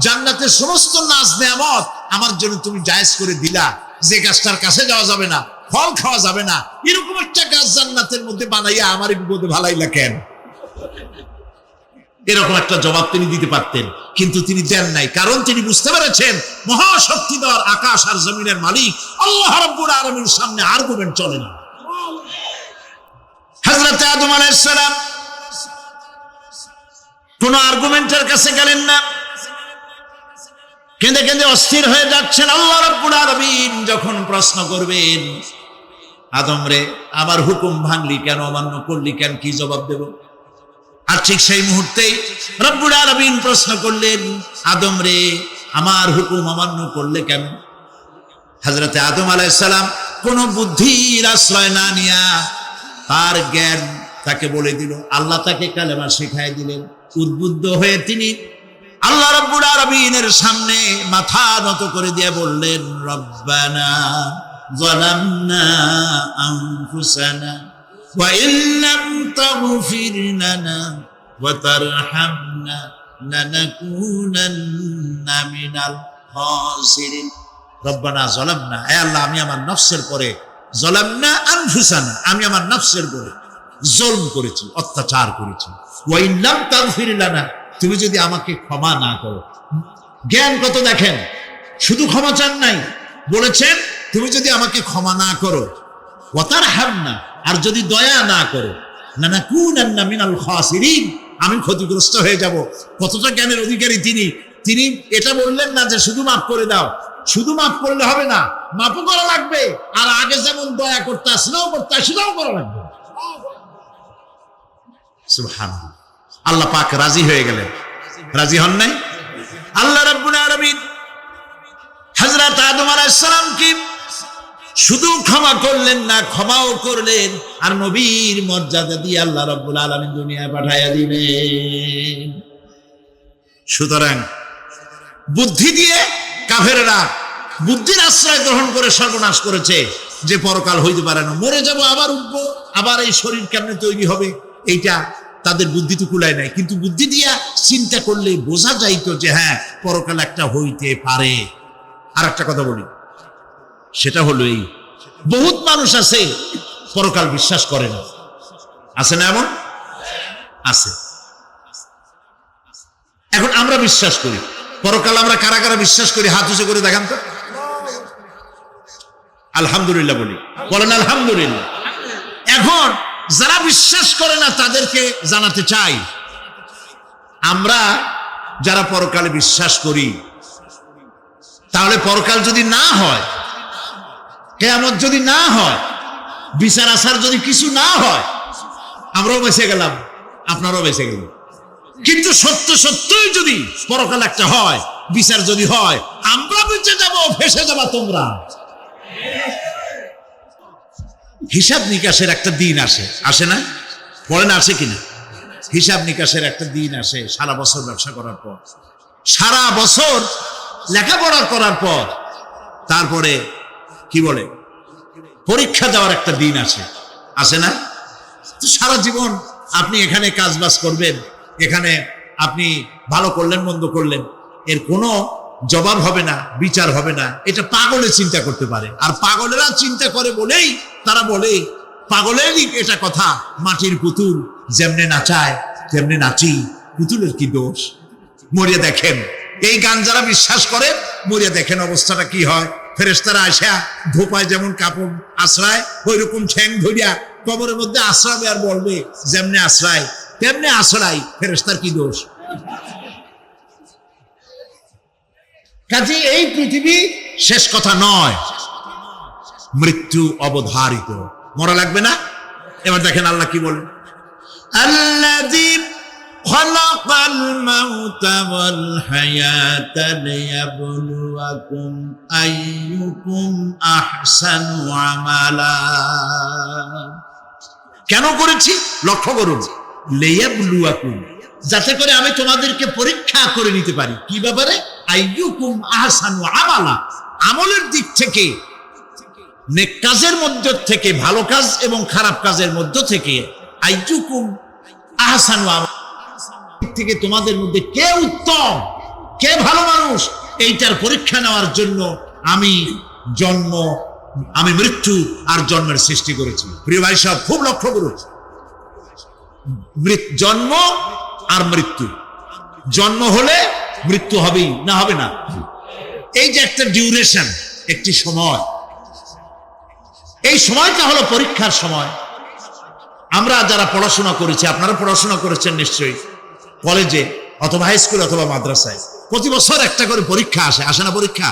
জান্নাতের সমস্ত নাজ নেয়ামত আমার জন্য তুমি জায়েজ করে দিলা, যে গাছটার কাছে যাওয়া যাবে না, ফল খাওয়া যাবে না, এরকম একটা গাছ জান্নাতের মধ্যে বানাইয়া আমার বিপদে ভালাইলা কেন? এরকম একটা জবাব তিনি দিতে পারতেন, কিন্তু তিনি দেন নাই। কারণ তিনি বুঝতে পেরেছেন মহাশক্তিধর আকাশ আর জমিনের মালিক আল্লাহ রাব্বুল আলামিনের সামনে আর্গুমেন্ট চলে না। হযরত আদম আলাইহিস সালাম কোন আর্গুমেন্টের কাছে গেলেন না, কেঁদে কেঁদে অস্থির হয়ে যাচ্ছেন। আল্লাহ রাব্বুল আলামিন যখন প্রশ্ন করবেন, আদম রে আমার হুকুম ভাঙলি কেন, অমান্য করলি কেন, কি জবাব দেব? আর ঠিক সেই মুহূর্তেই রব্বুল আলামিন প্রশ্ন করলেন, আদম রে আমার হুকুম অমান্য করলে কেন? হযরত আদম আলাইহিস সালাম কোন বুদ্ধির আশ্রয় না নিয়া তার জ্ঞান তাকে বলে দিল, আল্লাহ তাকে কালেমা শিখাই দিলেন। উদ্বুদ্ধ হয়ে তিনি আল্লাহ রাব্বুল আলামিনের সামনে মাথা নত করে দিয়ে বললেন, রব্বানা যালামনা আনফুসানা ওয়া ইল্লাম তাগফির লানা ওয়া তারহামনা লানাকুনান্না মিনাল খাসিরিন। রব্বানা যালামনা, হে আল্লাহ আমি আমার নফসের পরে, যালামনা আনফুসানা, আমি আমার নফসের পরে জুলম করেছি, অত্যাচার করেছি। ওয়া ইল্লাম তাগফির লানা, তুমি যদি আমাকে ক্ষমা না করো। জ্ঞান কত দেখেন, শুধু ক্ষমা চান নাই, বলেছেন তুমি যদি আমাকে ক্ষমা না করো, ওয়া তারহামনা, আর যদি দয়া না করো, লানাকুনান্না মিনাল খাসিরিন, আমি ক্ষতিগ্রস্ত হয়ে যাব। কতটা জ্ঞানের অধিকারী তিনি! তিনি এটা বললেন না যে শুধু মাফ করে দাও, শুধু মাফ করলে হবে না, মাফও করা লাগবে, আর আগে যেমন দয়া করতে সেটাও করতে, সেটাও করা লাগবে। সুবহানাল্লাহ। আল্লাহ পাক রাজি হয়ে গেলেন, রাজি হন নাই? আল্লাহ রাব্বুল আলামিন হযরত আদম আলাইহিস সালামকে শুধু ক্ষমা করলেন না, ক্ষমাও করলেন, আর নবীর মর্যাদা দিয়ে আল্লাহ রাব্বুল আলামিন দুনিয়ায় পাঠাইয়া দিলেন। সুতরাং বুদ্ধি দিয়ে কাফেররা বুদ্ধির আশ্রয় গ্রহণ করে সর্বনাশ করেছে, যে পরকাল হইতে পারে না, মরে যাব আবার উঠবো, আবার এই শরীর কেমনে তৈরি হবে, এইটা তাদের বুদ্ধি তো কুলায় নাই। কিন্তু বুদ্ধি দিয়া চিন্তা করলে বোঝা যাইতো যে হ্যাঁ পরকাল একটা হইতে পারে। আর একটা কথা বলি, সেটা হলো এই, বহুত মানুষ আছে পরকাল বিশ্বাস করে না, আছে না? এমন আছে। এখন আমরা বিশ্বাস করি পরকাল, আমরা কারা কারা বিশ্বাস করি হাত উঁচু করে দেখান তো। আলহামদুলিল্লাহ বলি, বলেন আলহামদুলিল্লাহ। এখন যারা বিশ্বাস করে না তাদেরকে জানাতে চাই, আমরা যারা পরকালে বিশ্বাস করি, তাহলে পরকাল যদি না হয়, কিয়ামত যদি না হয়, বিচার আচার যদি কিছু না হয়, আমরাও বেঁচে গেলাম, আপনারাও বেঁচে গেলেন। কিন্তু সত্য সত্যই যদি পরকাল একটা হয়, বিচার যদি হয়, আমরা বেঁচে যাব, ফেসে যাবা তোমরা। হিসাব নিকাশের একটা দিন আসে, আসে না? পড়েন আসে কিনা? হিসাব নিকাশের একটা দিন আসে সারা বছর ব্যবসা করার পর, সারা বছর লেখাপড়া করার পর, তারপরে কি বলে পরীক্ষা দেওয়ার একটা দিন আসে, আসে না? তো সারা জীবন আপনি এখানে কাজ বাজ করবেন, এখানে আপনি ভালো করলেন মন্দ করলেন, এর কোনো জবাব হবে না, বিচার হবে না। এটা পাগলে চিন্তা করতে পারে, আর পাগলেরা চিন্তা করে বলেই তারা বলে, পাগলেরই এটা কথা, মাটির পুতুল যেমনে নাচায় তেমনি নাচি, পুতুলের কি দোষ। মরিয়া দেখেন, এই গান যারা বিশ্বাস করে, মরিয়া দেখেন অবস্থাটা কি হয়। ফেরেশতারা আসা ধোপায় যেমন কাপড় আশ্রয়, ওই রকম ঠ্যাং ধরিয়া কবরের মধ্যে আশ্রাবে আর বলবে যেমনে আশ্রয় তেমনি আশ্রয়, ফেরেশতার কি দোষ। কাজে এই পৃথিবী শেষ কথা নয়, মৃত্যু অবধারিত, মরা লাগবে না। এবার দেখেন আল্লাহ কি বলেন, আল্লাযী খালাকাল মাউতা ওয়াল হায়াতা লিয়াবলুয়াকুম আইয়ুকুম আহসানু আমালা। কেন করেছি লক্ষ্য করুন, লিয়াবলুয়াকুম, যাতে করে আমি তোমাদেরকে পরীক্ষা করে নিতে পারি। কি ব্যাপারে? আইয়ুকুম আহসানু আমালা, আমলের দিক থেকে, নেক কাজের মধ্য থেকে, ভালো কাজ এবং খারাপ কাজের মধ্য থেকে, আইয়ুকুম আহসানু আমালা থেকে তোমাদের মধ্যে কে উত্তম, কে ভালো মানুষ, এইটার পরীক্ষা নেওয়ার জন্য আমি মৃত্যু আর জন্মের সৃষ্টি করেছি। প্রিয় ভাই সব খুব লক্ষ্য করুন, জন্ম আর মৃত্যু, জন্ম হলে মৃত্যু হবেই, না হবে না? এই যে একটা ডিউরেশন, একটি সময়, এই সময়টা হলো পরীক্ষার সময়। আমরা যারা পড়াশোনা করেছি, আপনারা পড়াশোনা করেছেন নিশ্চয়ই, কলেজে অথবা হাই স্কুল অথবা মাদ্রাসায় প্রতি বছর একটা করে পরীক্ষা আসে, আসে না পরীক্ষা?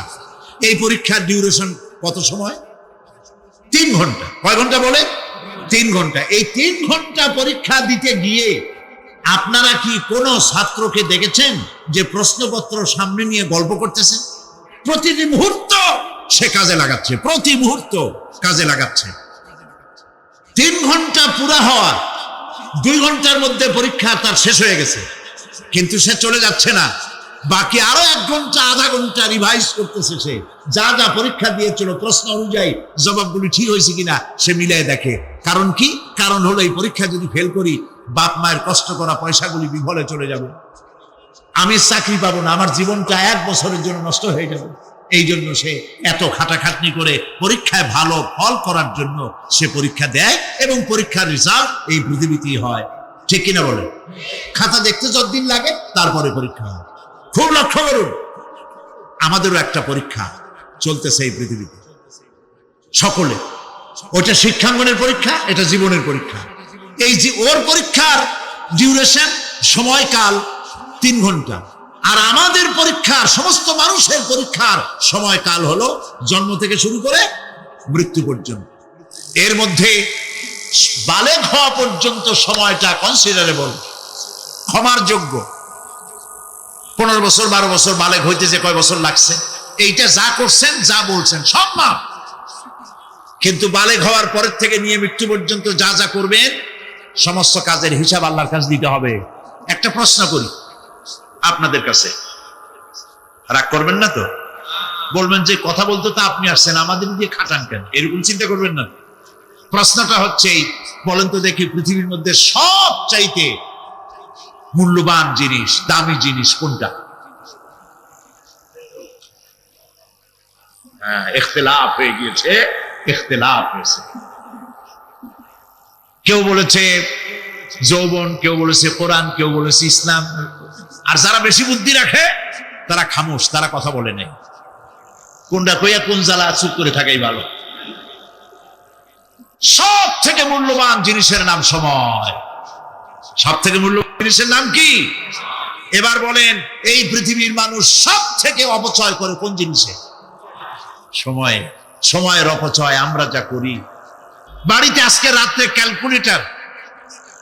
এই পরীক্ষার ডিউরেশন কত সময়? 3 ঘন্টা। কয় ঘন্টা বলে? 3 ঘন্টা। এই 3 ঘন্টা পরীক্ষা দিতে গিয়ে আপনারা কি কোনো ছাত্রকে দেখেছেন যে প্রশ্নপত্র সামনে নিয়ে গল্প করতেছে? প্রতিটি মুহূর্ত সে কাজে লাগাচ্ছে, প্রতি মুহূর্ত কাজে লাগাচ্ছে। 3 ঘন্টা পুরা হওয়ার 2 ঘন্টার মধ্যে পরীক্ষা তার শেষ হয়ে গেছে, কিন্তু সে চলে যাচ্ছে না, বাকি আরো 1 ঘন্টা আধা ঘন্টা রিভাইজ করতেছে। সে যা যা পরীক্ষা দিয়েছিল প্রশ্ন অনুযায়ী জবাবগুলি ঠিক হয়েছে কিনা সে মিলাই দেখে। কারণ কি? কারণ হলো এই পরীক্ষা যদি ফেল করি, বাপ মায়ের কষ্ট করা পয়সাগুলি বিফলে চলে যাবে, আমি চাকরি পাবো না, আমার জীবনটা 1 বছরের জন্য নষ্ট হয়ে যাবে। এই জন্য সে এত খাটাখাটনি করে পরীক্ষায় ভালো ফল করার জন্য সে পরীক্ষা দেয়, এবং পরীক্ষার রেজাল্ট এই পৃথিবীতেই হয়। ঠিক কিনা বলে? খাতা দেখতে যতদিন লাগে তারপরে পরীক্ষা হয়। খুব লক্ষ্য করুন, আমাদেরও একটা পরীক্ষা চলতেছে এই পৃথিবীতে, সকলে। ওটা শিক্ষাঙ্গনের পরীক্ষা, এটা জীবনের পরীক্ষা। এই যে ওর পরীক্ষার ডিউরেশন, সময়কাল 3 ঘন্টা, আর আমাদের পরীক্ষার, সমস্ত মানুষের পরীক্ষার সময়কাল হলো জন্ম থেকে শুরু করে মৃত্যু পর্যন্ত। এর মধ্যে বালেগ হওয়া পর্যন্ত সময়টা কনসিডারেবল, ক্ষমার যোগ্য। 15 বছর 12 বছর বালেগ হইতে যে কয় বছর লাগছে, এইটা যা করছেন যা বলছেন সব মাপ। কিন্তু বালেগ হওয়ার পরের থেকে নিয়ে মৃত্যু পর্যন্ত যা যা করবেন সমস্ত কাজের হিসাব আল্লাহর কাছে দিতে হবে। একটা প্রশ্ন করি আপনাদের কাছে, রাগ করবেন না তো? বলবেন যে কথা বলতে তো আপনি আসছেন, আমাদের দিয়ে খাটান কেন, এরকম চিন্তা করবেন না? প্রশ্নটা হচ্ছে, বলেন তো দেখি, পৃথিবীর মধ্যে সব চাইতে মূল্যবান জিনিস, দামি জিনিস কোনটা? ইখতিলাফ হয়ে গিয়েছে, ইখতিলাফ হয়েছে। কেউ বলেছে যৌবন, কেউ বলেছে কোরআন, কেউ বলেছে ইসলাম। আর যারা বেশি বুদ্ধি রাখে তারা খামোশ, তারা কথা বলে নেই। কোনটা কইয়া কোন জ্বালা চুপ করে থাকাই ভালো। সব থেকে মূল্যবান জিনিসের নাম সময়। সব থেকে মূল্যবান জিনিসের নাম কি? এবার বলেন, এই পৃথিবীর মানুষ সব থেকে অপচয় করে কোন জিনিসে? সময়ে। সময়ের অপচয় আমরা যা করি। বাড়িতে আজকে রাত্রে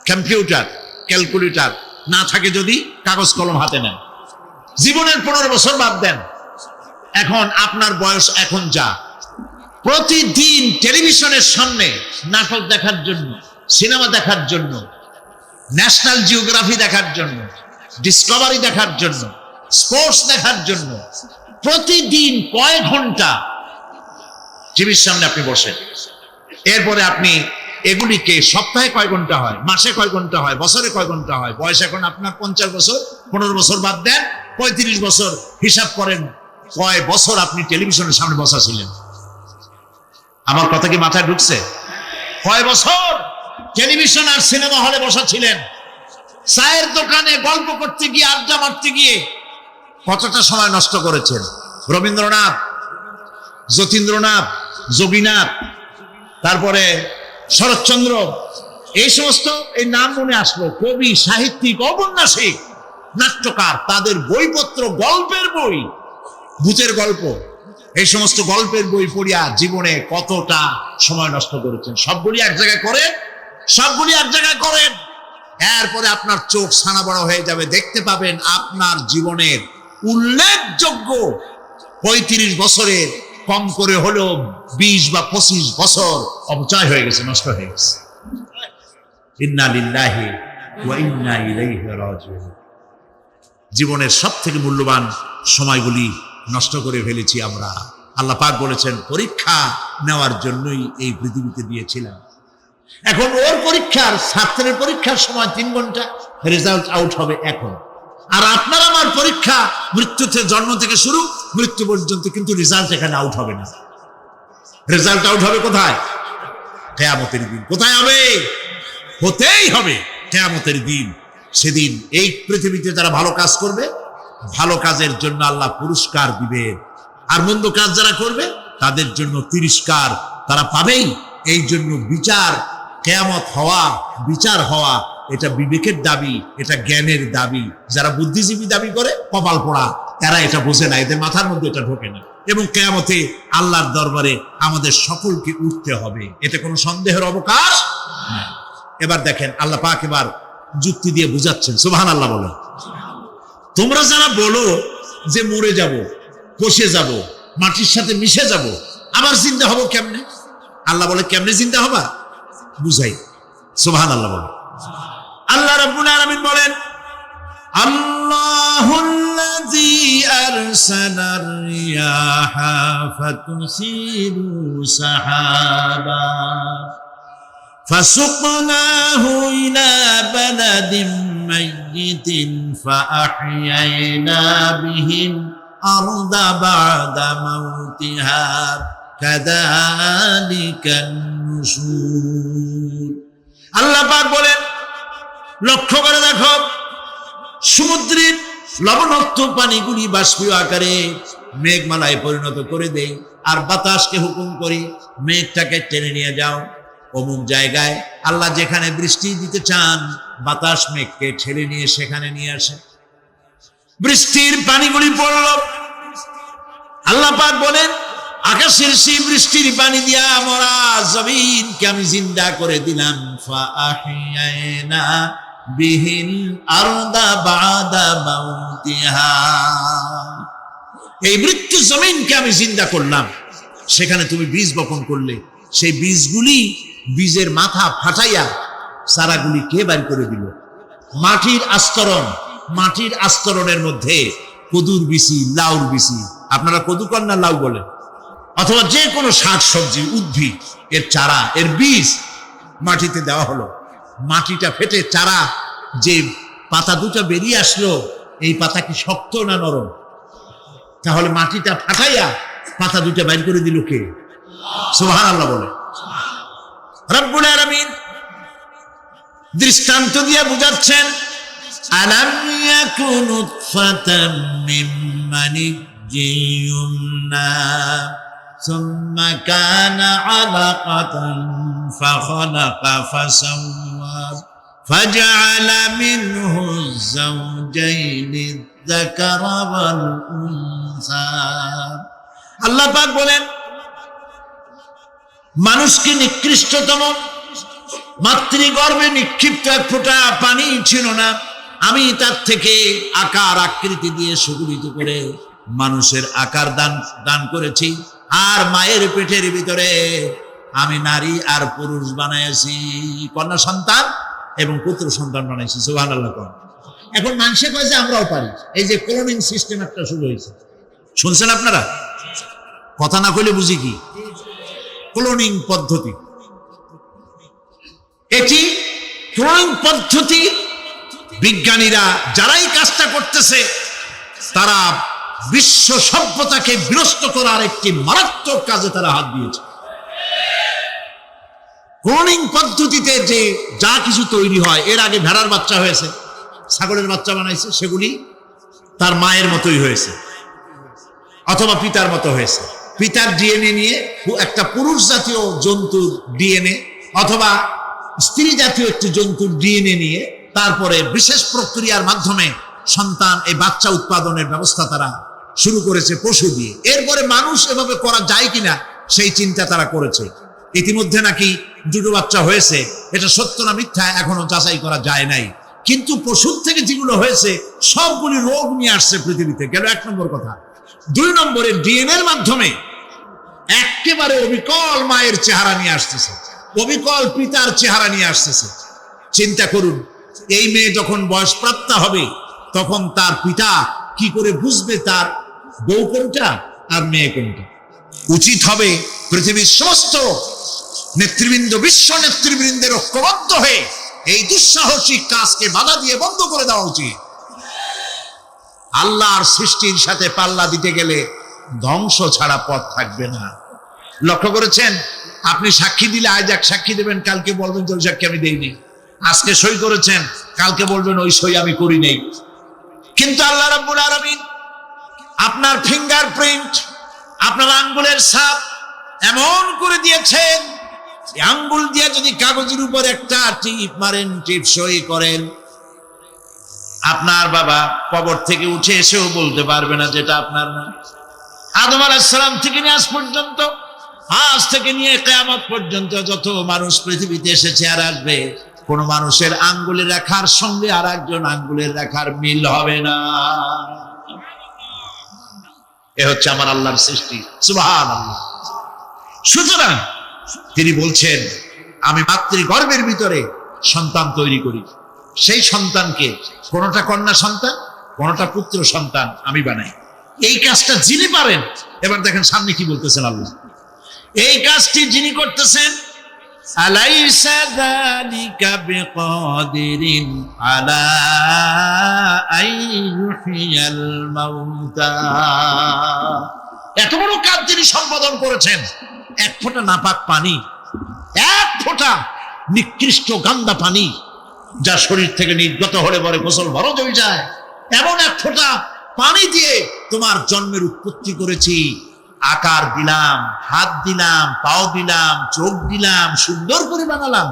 কম্পিউটার, ক্যালকুলেটর না থাকে যদি কাগজ কলম হাতে নেন। জীবনের 15 বছর বাদ দেন, এখন আপনার বয়স এখন যা, প্রতিদিন টেলিভিশনের সামনে নাটক দেখার জন্য, সিনেমা দেখার জন্য, ন্যাশনাল জিওগ্রাফি দেখার জন্য, ডিসকভারি দেখার জন্য, স্পোর্টস দেখার জন্য প্রতিদিন কয়েক ঘন্টা টিভির সামনে আপনি বসেন। এরপরে আপনি এগুলিকে সপ্তাহে কয় ঘন্টা হয়, মাসে কয় ঘন্টা হয়, বছরে কয় ঘন্টা হয়, বয়স এখন আপনার 50 বছর, 15 বছর বাদ দেন, 35 বছর হিসাব করেন কয় বছর আপনি টেলিভিশনের সামনে বসা ছিলেন। আমার কথা কি মাথায় ঢুকছে? কয় বছর টেলিভিশন আর সিনেমা হলে বসা ছিলেন? চায়ের দোকানে গল্প করতে গিয়ে, আড্ডা মারতে গিয়ে কতটা সময় নষ্ট করেছেন? রবীন্দ্রনাথ, যতীন্দ্রনাথ, যোগীনাথ, তারপরে শরৎচন্দ্র, এই সমস্ত এই নাম মনে আসলো, কবি, সাহিত্যিক, ঔপন্যাসিক, নাট্যকার, তাদের বইপত্র, গল্পের বই, ভূতের গল্প, এই সমস্ত গল্পের বই পড়িয়া জীবনে কতটা সময় নষ্ট করেছেন। সবগুলি এক জায়গায় করেন, সবগুলি এক জায়গায় করেন, এরপরে আপনার চোখ ছানা বড় হয়ে যাবে, দেখতে পাবেন আপনার জীবনের উল্লেখযোগ্য 35 বছরের কম করে হলেও 20 বা 25 বছর অপচয় হয়ে গেছে, নষ্ট হয়ে গেছে। ইন্না লিল্লাহি ওয়া ইন্না ইলাইহি রাজিউন। জীবনের সব থেকে মূল্যবান সময়গুলি নষ্ট করে ফেলেছি আমরা। আল্লাহ পাক বলেছেন, পরীক্ষা নেওয়ার জন্যই এই পৃথিবীতে দিয়েছিলাম। এখন ওর পরীক্ষার, ছাত্রের পরীক্ষার সময় 3 ঘন্টা, রেজাল্ট আউট হবে এখন। আর আপনার আমার পরীক্ষা মৃত্যুতে, জন্ম থেকে শুরু মৃত্যু পর্যন্ত, কিন্তু রেজাল্ট এখানে আউট হবে না। রেজাল্ট আউট হবে কোথায়? কিয়ামতের দিন। কোথায় হবে? হতেই হবে কিয়ামতের দিন। সেদিন এই পৃথিবীতে যারা ভালো কাজ করবে, ভালো কাজের জন্য আল্লাহ পুরস্কার দিবে, আর মন্দ কাজ যারা করবে তাদের জন্য তিরস্কার তারা পাবেই। এই জন্য বিচার, কিয়ামত হওয়া, বিচার হওয়া, এটা বিবেকের দাবি, এটা জ্ঞানের দাবি। যারা বুদ্ধিজীবী দাবি করে, কপাল পোড়া, এরা এটা বোঝে না, এদের মাথার মধ্যে এটা ঢোকে না। এবং কিয়ামতে আল্লাহর দরবারে আমাদের সকলকে উঠতে হবে, এতে কোনো সন্দেহের অবকাশ নেই। এবার দেখেন আল্লাহ পাক এবার যুক্তি দিয়ে বুঝাচ্ছেন, সুবহানাল্লাহ বলেন। তোমরা যারা বলো যে মরে যাব, পচে যাব, মাটির সাথে মিশে যাব, আবার জিন্দা হব কেমনে? আল্লাহ বলে, কেমনে জিন্দা হবা বুঝাই। সুবহানাল্লাহ বলেন। আল্লাহ রাব্বুল আলামিন বলেন, আল্লাহুল্লাযী আরসালার রিয়াহা ফাতুসিরু সাহাবা ফাসুকনাহু ইলা বালাদিন মাইয়িতিন ফাআহইয়ানা বিহিল আরদা বা'দা মাউতিহা কাযালিকান নুশুর। আল্লাহ পাক বলেন, লক্ষ্য করে দেখো, সমুদ্রের লবণাক্ত পানিগুলি বাষ্পীয় আকারে মেঘমালায় পরিণত করে দেয়, আর বাতাসকে হুকুম করি মেঘটাকে টেনে নিয়ে যাও অমুক জায়গায়। আল্লাহ যেখানে বৃষ্টি দিতে চান, বাতাস মেঘকে ঠেলে নিয়ে সেখানে নিয়ে আসে, বৃষ্টির পানিগুলি পড়ল। আল্লাহ পাক বলেন, আকাশের সেই বৃষ্টির পানি দিয়া মরা জমিনকে আমি জিন্দা করে দিলাম। ফাআহইয়ানা বিহিল আরদা বা'দা মাউতিহা, এই মৃত্যু জমিনকে আমি জিন্দা করলাম, সেখানে তুমি বীজ বপন করলে, সেই বীজগুলি, বীজের মাথা ফাটাইয়া চারাগুলি কে বাইর করে দিল? মাটির আস্তরণ, মাটির আস্তরণের মধ্যে কদুর বিচি, লাউর বিচি, আপনারা কদু কর না লাউ বলেন, অথবা যে কোনো শাক সবজি, উদ্ভিদ, এর চারা, এর বীজ মাটিতে দেওয়া হলো। মাটিটা ফেটে চারা, যে পাতা দুটো বেরিয়ে আসলো, এই পাতা কি শক্ত না নরম? তাহলে মাটিটা ফাটাইয়া পাতা দুটো বাইর করে দিল কে? সুবহানাল্লাহ বলে। রব্বুল আলামিন দৃষ্টান্ত দিয়ে বুঝাচ্ছেন, আলাম ইয়াকুন নুতফাতাম মিন মানিয়্যিন ইউমনা সুম্মা কানা আলাকাতান ফাখালাকা ফাসাওয়া ফাজআলা মিনহু যাওজাইনি যাকারা ওয়াল উনসা। আল্লাহ পাক বলেন, মানুষকে নিকৃষ্টতম মাতৃগর্ভে নিক্ষিপ্ত এক ফোঁটা পানি ছিল না, আমি তার থেকে আকার আকৃতি দিয়ে সুগঠিত করে মানুষের আকার দান করেছি, আর মায়ের পেটের ভিতরে আমি নারী আর পুরুষ বানাইছি, কন্যা সন্তান এবং পুত্র সন্তান বানাইছি। সুবহানাল্লাহ। এখন মানুষে কয় যে আমরাও পারি। এই যে ক্লোনিং সিস্টেম একটা শুরু হয়েছে, শুনছেন আপনারা? কথা না কইলে বুঝি কি ক্লোনিং পদ্ধতি। এটি ক্লোনিং পদ্ধতি বিজ্ঞানীরা যারাই কাজটা করতেছে তারা বিশ্ব সভ্যতাকে বিনষ্ট করার একটি মারাত্মক কাজে তারা হাত দিয়েছে। ক্লোনিং পদ্ধতিতে যে যা কিছু তৈরি হয়, এর আগে ভেড়ার বাচ্চা হয়েছে, ছাগলের বাচ্চা বানাইছে, সেগুলি তার মায়ের মতোই হয়েছে অথবা পিতার মতো হয়েছে। পিতার ডিএনএ নিয়ে একটা পুরুষ জাতীয় জন্তুর ডিএনএ অথবা স্ত্রী জাতীয় একটি জন্তুর ডিএনএ নিয়ে তারপরে বিশেষ প্রক্রিয়ার মাধ্যমে সন্তান এই বাচ্চা উৎপাদনের ব্যবস্থা তারা শুরু করেছে পশু দিয়ে। এরপরে মানুষ এভাবে করা যায় কিনা সেই চিন্তা তারা করেছে। ইতিমধ্যে নাকি দুটো বাচ্চা হয়েছে, এটা সত্য না মিথ্যা এখনো যাচাই করা যায় নাই। কিন্তু পশুর থেকে যেগুলো হয়েছে সবগুলি রোগ নিয়ে আসছে পৃথিবীতে, গেল এক নম্বর কথা। দুই নম্বরে ডিএনএর মাধ্যমে একেবারে অবিকল মায়ের চেহারা নিয়ে আসতেছে, অবিকল পিতার চেহারা নিয়ে আসতেছে। চিন্তা করুন, এই মেয়ে যখন বয়সপ্রাপ্তা হবে তখন তার পিতা কি করে বুঝবে তার বউ কোনটা আর মেয়ে কোনটা? উচিত হবে পৃথিবীর সমস্ত নেতৃবৃন্দ, বিশ্ব নেতৃবৃন্দের ঐক্যবদ্ধ হয়ে এই দুঃসাহসিক কাজকে বাধা দিয়ে বন্ধ করে দেওয়া উচিত। আল্লাহর সৃষ্টির সাথে পাল্লা দিতে গেলে ধ্বংস ছাড়া পথ থাকবে না। লক্ষ্য করেছেন? আপনি সাক্ষী দিলে আজ এক সাক্ষী দেবেন, কালকে বলবেন যে ওই সাক্ষী আমি দেইনি। আজকে সই করেছেন, কালকে বলবেন ওই সই আমি করি নাই। কিন্তু আল্লাহ রাব্বুল আলামিন আপনার ফিঙ্গারপ্রিন্ট, আপনার আঙ্গুলের ছাপ এমন করে দিয়েছেন, আঙ্গুল দিয়ে যদি কাগজের উপর একটা টিপ মারেন, টিপ সই করেন, আপনার বাবা কবর থেকে উঠে এসেও বলতে পারবে না যেটা আপনার না। আদম আলাইহিস সালাম থেকে নিয়ে আজ পর্যন্ত, আজ থেকে নিয়ে কিয়ামত পর্যন্ত যত মানুষ পৃথিবীতে এসেছে আর আসবে, কোন মানুষের আঙ্গুলের রেখার সঙ্গে আর একজন আঙ্গুলের রেখার মিল হবে না। এ হচ্ছে আমার আল্লাহর সৃষ্টি। সুবহানাল্লাহ। সুতরাং তিনি বলছেন, আমি মাতৃগর্ভের ভিতরে সন্তান তৈরি করি, সেই সন্তানকে কোনটা কন্যা সন্তান, কোনটা পুত্র সন্তান আমি বানাই। এই কাজটা যিনি পারেন, এবার দেখেন সামনে কি বলতেছেন আল্লাহ। এই কাজটি যিনি করতেছেন, আলাইসা যালিকা বিকাদিরিন আলা আইয়ুহিয়াল মাউতা। এত বড় কাজ যিনি সম্পাদন করেছেন, এক ফোঁটা নাপাক পানি, এক ফোঁটা নিকৃষ্ট গান্দা পানি যা শরীর থেকে নির্গত হলে পরে গোসল ফরজ হয়ে যায়, এমন এক ফোঁটা পানি দিয়ে তোমার জন্মের উৎপত্তি করেছি। আকার দিলাম, হাত দিলাম, পাও দিলাম, চোখ দিলাম, সুন্দর করে বানালাম।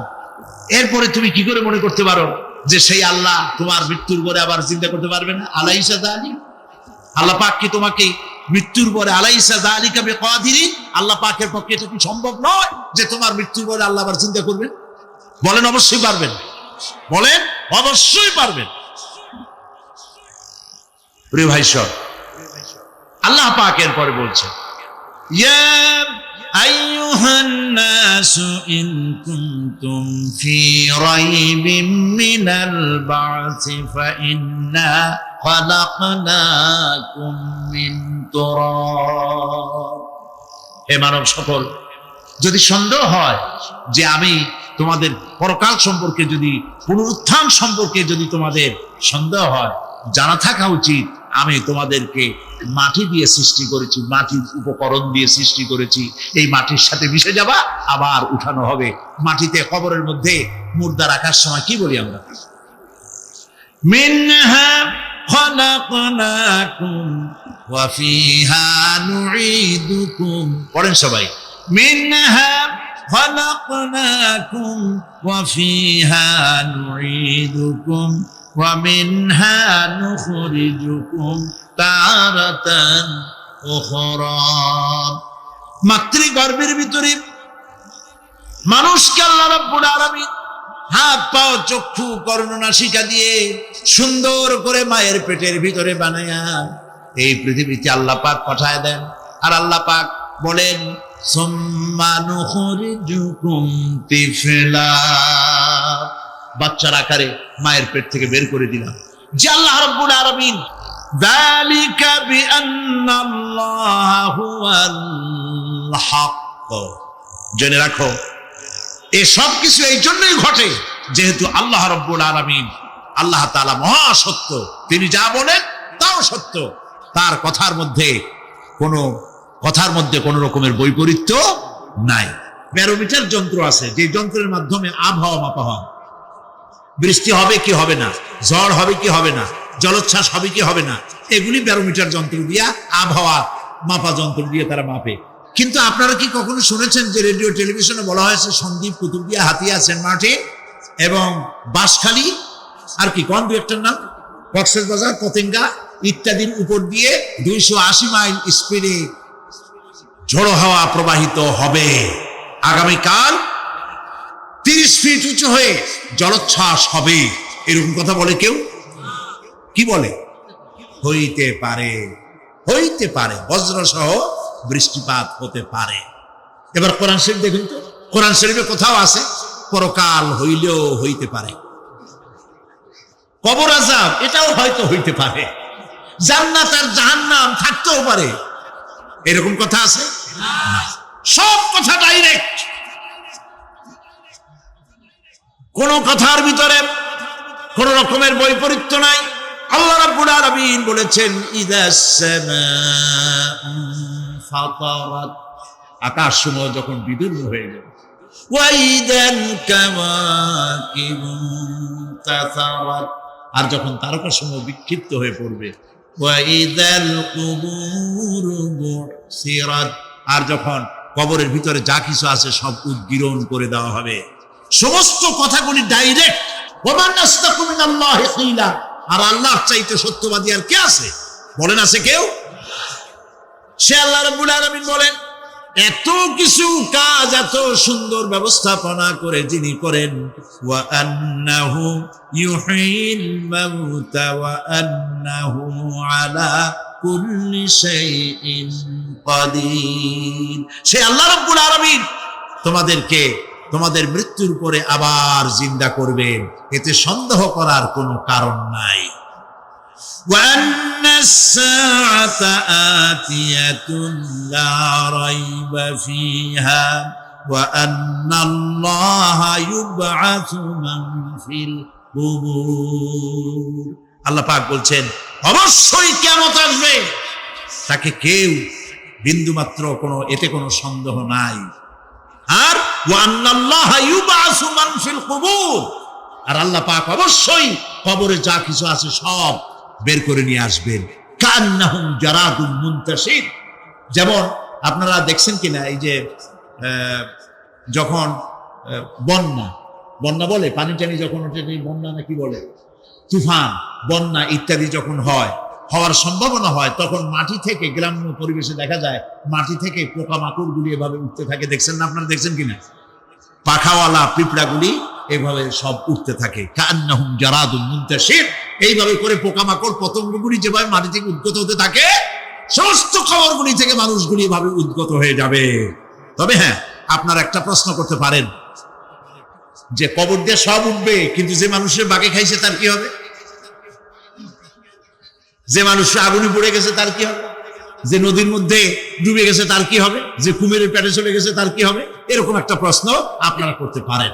এরপরে তুমি কি করে মনে করতে পারো যে সেই আল্লাহ তোমার মৃত্যুর পরে আবার চিন্তা করতে পারবে না? আলাইসা যালিকা, আল্লাহ পাক কি তোমাকে মৃত্যুর পরে, আলাইসা যালিকা বিকাদিরিন, আল্লাহ পাকের পক্ষে এটা কি সম্ভব নয় যে তোমার মৃত্যুর পরে আল্লাহ আবার চিন্তা করবেন? বলেন অবশ্যই পারবেন, বলেন অবশ্যই পারবেন। প্রিয় ভাই সব, আল্লাহ পাকের পরে বলছে, ইয়া আইয়ুহান নাসু ইন কুনতুম ফি রাইবিম মিনাল বা'সি ফাইন্না খালাকনাকুম মিন তুরাব। হে মানব সকল, যদি সন্দেহ হয় যে আমি তোমাদের পরকাল সম্পর্কে, যদি পুনরুত্থান সম্পর্কে যদি তোমাদের সন্দেহ হয়, জানা থাকা উচিত আমি তোমাদেরকে মাটি দিয়ে সৃষ্টি করেছি, মাটির উপকরণ দিয়ে সৃষ্টি করেছি। এই মাটির সাথে মিশে যাবা, আবার উঠানো হবে। মাটিতে কবরের মধ্যে মুর্দা রাখার সময় কি বলি আমরা? মিনহা খালাকনাকুম ওয়া ফিহা নুঈদুকুম। পড়েন সবাই, মিনহা খালাকনাকুম ওয়া ফিহা নুঈদুকুম ওয়া মিনহা নুখরিজুকুম তারাতান উখরা। মাতৃগর্ভের ভিতরে মানুষকে আল্লাহ রাব্বুল আলামিন হাত পা চক্ষু কর্ণনাসিকা দিয়ে সুন্দর করে মায়ের পেটের ভিতরে বানায়া এই পৃথিবীতে আল্লাহ পাক পাঠায় দেন। আর আল্লাহ পাক বলেন সুম্মা নুখরিজুকুম তিফলা, বাচ্চার আকারে মায়ের পেট থেকে বের করে দিলাম। যে আল্লাহ রাব্বুল আলামিন যালিকা বিআন্নাল্লাহা হুয়াল হক, জেনে রাখো এই সব কিছু এই জন্যই ঘটে যেহেতু আল্লাহ রাব্বুল আলামিন আল্লাহ তাআলা মহা সত্য, তিনি যা বলেন তাও সত্য, তার কথার মধ্যে কোনো রকমের বৈপরীত্য নাই। ব্যারোমিটার যন্ত্র আছে, যে যন্ত্রের মাধ্যমে আবহাওয়া মাপা হয়, বৃষ্টি হবে কি হবে না, ঝড় হবে কি হবে না, জলোচ্ছ্বাস হবে কি হবে না, এগুলি ব্যারোমিটার যন্ত্র দিয়া, আবহাওয়া মাপা যন্ত্র দিয়ে তারা মাপে। কিন্তু আপনারা কি কখনো শুনেছেন যে রেডিও টেলিভিশনে বলা হয়েছে সন্দ্বীপ, কুতুবদিয়া, হাতিয়া, সেন্ট মার্টিন এবং বাঁশখালী, আর কি কোন দুই একটার নাম, কক্সবাজার, পতেঙ্গা ইত্যাদির উপর দিয়ে 280 মাইল স্পিডে ঝোড়ো হাওয়া প্রবাহিত হবে। আগামীকাল 30 ফিট উঁচু হয়ে জলোচ্ছ্বাস হবে, এরকম কথা বলে কেউ? কি বলে? হইতে পারে, হইতে পারে, বজ্র সহ বৃষ্টিপাত হতে পারে। এবার কোরআন শরীফ দেখুন তো, কোরআন শরীফে কোথাও আছে পরকাল হইলেও হইতে পারে, কবর আযাব এটাও হয়তো হইতে পারে, জান্নাত আর জাহান্নাম থাকতেও পারে, এরকম কথা আছে? সব কথা ডাইরেক্ট, কোন কথার ভিতরে কোন রকমের বৈপরীত্য নাই। আল্লাহ রাব্বুল আলামিন বলেছেন ইদাস সামাউ ফাতারাত, আকাশ সমূহ যখন বিদীর্ণ হয়ে যাবে, ওয়া ইদাল কাওয়াকিবু তাসারাত, আর যখন তারকা সমূহ বিক্ষিপ্ত হয়ে পড়বে, ওয়া ইদাল কুবুরু বুসিরাত, আর যখন কবরের ভিতরে যা কিছু আছে সব উদ্গীরণ করে দেওয়া হবে। সমস্ত কথাগুলি ডাইরেক্ট। ওয়া মান আসদাকু মিনাল্লাহি কিলা, আর আল্লাহর চাইতে সত্যবাদী আর কে আছে? বলেন আছে কেউ? সে আল্লাহ রাব্বুল আলামিন বলেন এত কিছু কাজ এত সুন্দর ব্যবস্থাপনা করে যিনি করেন, ওয়া আন্নাহু ইউহিল মাউতা ওয়া আন্নাহু আলা কুল্লি শাইইন কাদির। সে আল্লাহ রাব্বুল আলামিন তোমাদেরকে তোমাদের মৃত্যুর পরে আবার জিন্দা করবেন, এতে সন্দেহ করার কোনো কারণ নাই। وَأَنَّ السَّاعَةَ آتِيَةٌ لَا رَيْبَ فِيهَا وَأَنَّ اللَّهَ يُبْعَثُ مَنْ فِي الْقُبُورِ। আল্লাহ পাক বলছেন অবশ্যই কিয়ামত আসবে, তাকে কেউ বিন্দুমাত্র এতে কোনো সন্দেহ নাই। আর وَأَنَّ اللَّهَ يُبْعَثُ مَنْ فِي الْقُبُورِ, আর আল্লাহ পাক অবশ্যই কবরে যা কিছু আছে সব বের করে নিয়ে আসবেন। কান্নাহুম জারাদুম মুনতাশির, যেমন আপনারা দেখছেন কিনা এই যে যখন বন্যা বলে, পানি টানি যখন ওঠে, বন্যা নাকি বলে, তুফান, বন্যা ইত্যাদি যখন হওয়ার সম্ভাবনা হয়, তখন মাটি থেকে, গ্রাম্য পরিবেশে দেখা যায় মাটি থেকে পোকামাকড়গুলি এভাবে উঠতে থাকে। দেখছেন না? আপনারা দেখছেন কিনা? পাখাওয়ালা পিঁপড়াগুলি এভাবে সব উঠতে থাকে। কান্নাহুম জারাদুম মুনতাশির, এইভাবে করে পোকামাকড় পতঙ্গগুলি যেভাবে মাটি থেকে উদ্গত হতে থাকে, সমস্ত খবরগুলি থেকে মানুষগুলি এভাবে উদ্গত হয়ে যাবে। তবে হ্যাঁ, আপনারা একটা প্রশ্ন করতে পারেন যে কবর দিয়ে সব উঠবে, কিন্তু যে মানুষের বাগে খাইছে তার কি হবে? যে মানুষ আগুনে পড়ে গেছে তার কি হবে? যে নদীর মধ্যে ডুবে গেছে তার কি হবে? যে কুমিরের পেটে চলে গেছে তার কি হবে? এরকম একটা প্রশ্ন আপনারা করতে পারেন।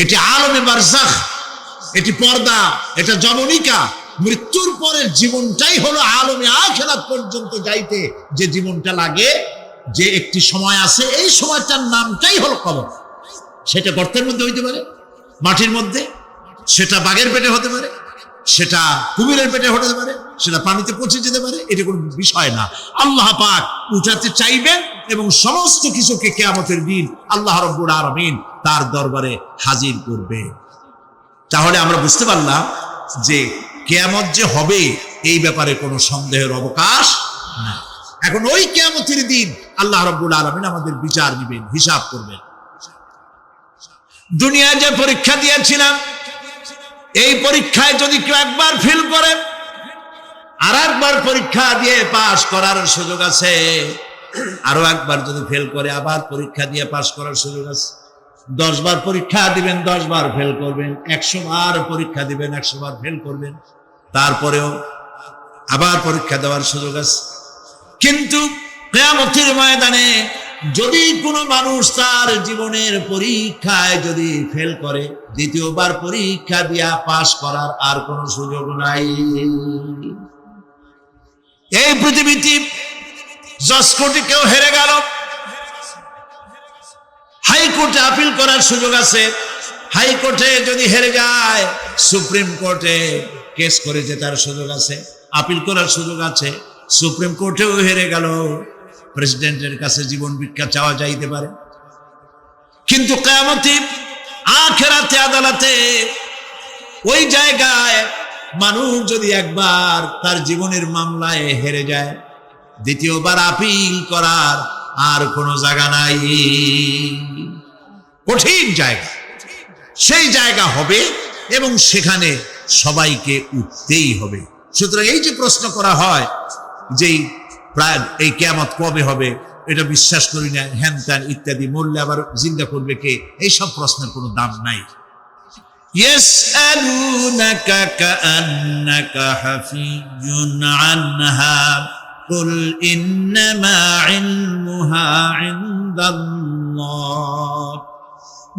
এটি আলমে বারজাখ, এটি পর্দা, এটা জবনিকা। মৃত্যুর পরের জীবনটাই হলো আলমে আখিরাত পর্যন্ত যাইতে যে জীবনটা লাগে, যে একটি সময় আছে, এই সময়টার নামটাই হলো কবর। সেটা গর্তের মধ্যে হইতে পারে, মাটির মধ্যে, সেটা বাঘের পেটে হতে পারে, সেটা কুমিরের পেটে হতে পারে, সেটা পানিতে পচে যেতে পারে, এটা কোনো বিষয় না। আল্লাহ পাক উঠাতে চাইবেন এবং সমস্ত কিছুকে কিয়ামতের দিন আল্লাহ রাব্বুল আলামিন তার দরবারে হাজির করবে। তাহলে আমরা বুঝতে পারলাম যে কিয়ামত যে হবে এই ব্যাপারে কোনো সন্দেহের অবকাশ নাই। এখন ওই কিয়ামতের দিন আল্লাহ রাব্বুল আলামিন আমাদের বিচার নেবেন, হিসাব করবেন। দুনিয়ায় যে পরীক্ষা দিয়েছিলাম, এই পরীক্ষায় যদি কেউ একবার ফেল করে, আর একবার পরীক্ষা দিয়ে পাস করার সুযোগ আছে। আরো একবার যদি ফেল করে আবার পরীক্ষা দিয়ে পাস করার সুযোগ আছে। 10 বার পরীক্ষা দিবেন, 10 বার ফেল করবেন। 100 বার পরীক্ষা দিবেন, 100 বার ফেল করবেন, তারপরেও আবার পরীক্ষা দেওয়ার সুযোগ আছে। কিন্তু কিয়ামতের ময়দানে যদি কোনো মানুষ তার জীবনের পরীক্ষায় যদি ফেল করে, দ্বিতীয়বার পরীক্ষা দিয়া পাস করার আর কোনো সুযোগ নাই। এই পৃথিবীতে জজ কোর্টে কেউ হেরে গেল, হাইকোর্টে আপিল করার সুযোগ আছে। হাইকোর্টে যদি হেরে যায়, সুপ্রিম কোর্টে কেস করে জেতার সুযোগ আছে, আপিল করার সুযোগ আছে। সুপ্রিম কোর্টেও হেরে গেল, প্রেসিডেন্টের কাছে জীবন ভিক্ষা চাওয়া যাইতে পারে। কিন্তু কিয়ামতে আখিরাতে আদালতে ওই জায়গায় মানুষ যদি একবার তার জীবনের মামলায় হেরে যায়, দ্বিতীয়বার আপিল করার আর কোনো জায়গা নাই। কঠিন জায়গা, সেই জায়গা হবে এবং সেখানে সবাইকে উঠতেই হবে। সুতরাং এই যে প্রশ্ন করা হয় যে প্রায় এই কিয়ামত কবে হবে, এটা বিশ্বাস করি না, হ্যান ত্যান ইত্যাদি, মরলে আবার জিন্দা করবে কে, এইসব প্রশ্নের কোনো দাম নাই। ইয়াসআলুনাকা কাআন্নাকা হাফিজুন আনহা কুল ইন্নামা ইলমুহা ইনদাল্লাহ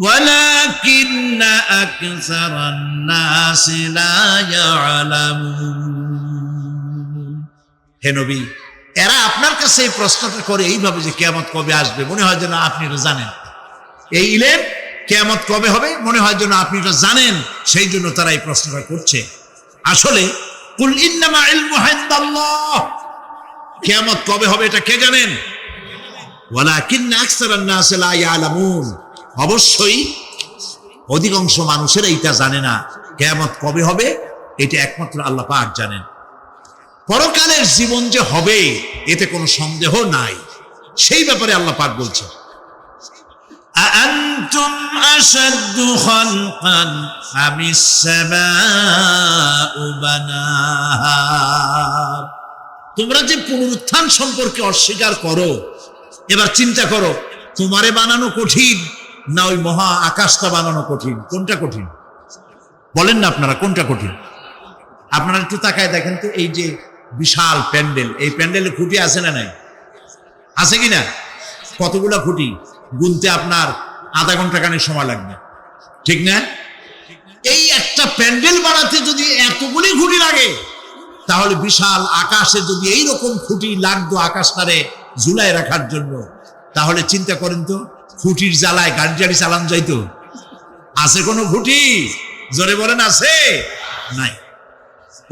ওয়ালাকিন্না আকসারান নাসি লা ইয়ালামুন। হে নবী, এরা আপনার কাছে এই প্রশ্নটা করে এইভাবে যে কিয়ামত কবে আসবে, মনে হয় যেন আপনি এটা জানেন। এই ইলম কিয়ামত কবে হবে মনে হয় যেন আপনি এটা জানেন, সেই জন্য তারা এই প্রশ্নটা করছে। আসলে কুল ইন্নামা ইলমুহা ইনদাল্লাহ, কিয়ামত কবে হবে এটা কে জানেন? ওয়ালাকিন্না আকসারান নাস লা ইয়ালামুন, অবশ্যই অধিকাংশ মানুষেরা এটা জানে না। কিয়ামত কবে হবে এটা একমাত্র আল্লাহ পাক জানেন। পরকালের জীবন যে হবে এতে কোনো সন্দেহ নাই, সেই ব্যাপারে আল্লাহ পাক বলছেন, আআনতুম আশাদ্দু খালকান আমিস সামাউ বানাহা। তোমরা যে পুনরুত্থান সম্পর্কে অস্বীকার করো, এবার চিন্তা করো, তোমারে বানানো কঠিন না ওই মহা আকাশটা বানানো কঠিন? কোনটা কঠিন বলেন না আপনারা, কোনটা কঠিন? আপনারা একটু তাকায় দেখেন তো, এই যে বিশাল প্যান্ডেল, এই প্যান্ডেলে খুঁটি আছে না নাই? আছে কিনা? কতগুলা খুঁটি গুনতে আপনার আধা ঘন্টা খানিক সময় লাগবে, ঠিক না? এই একটা প্যান্ডেল বানাতে যদি এতগুলি খুঁটি লাগে, তাহলে বিশাল আকাশে যদি এইরকম খুঁটি লাগতো আকাশটারে ঝুলায় রাখার জন্য, তাহলে চিন্তা করেন তো, খুঁটির জ্বালায় গাড়ি গাড়ি চালান যাইতো? আছে কোনো খুঁটি? জোরে বলেন, আছে? নাই।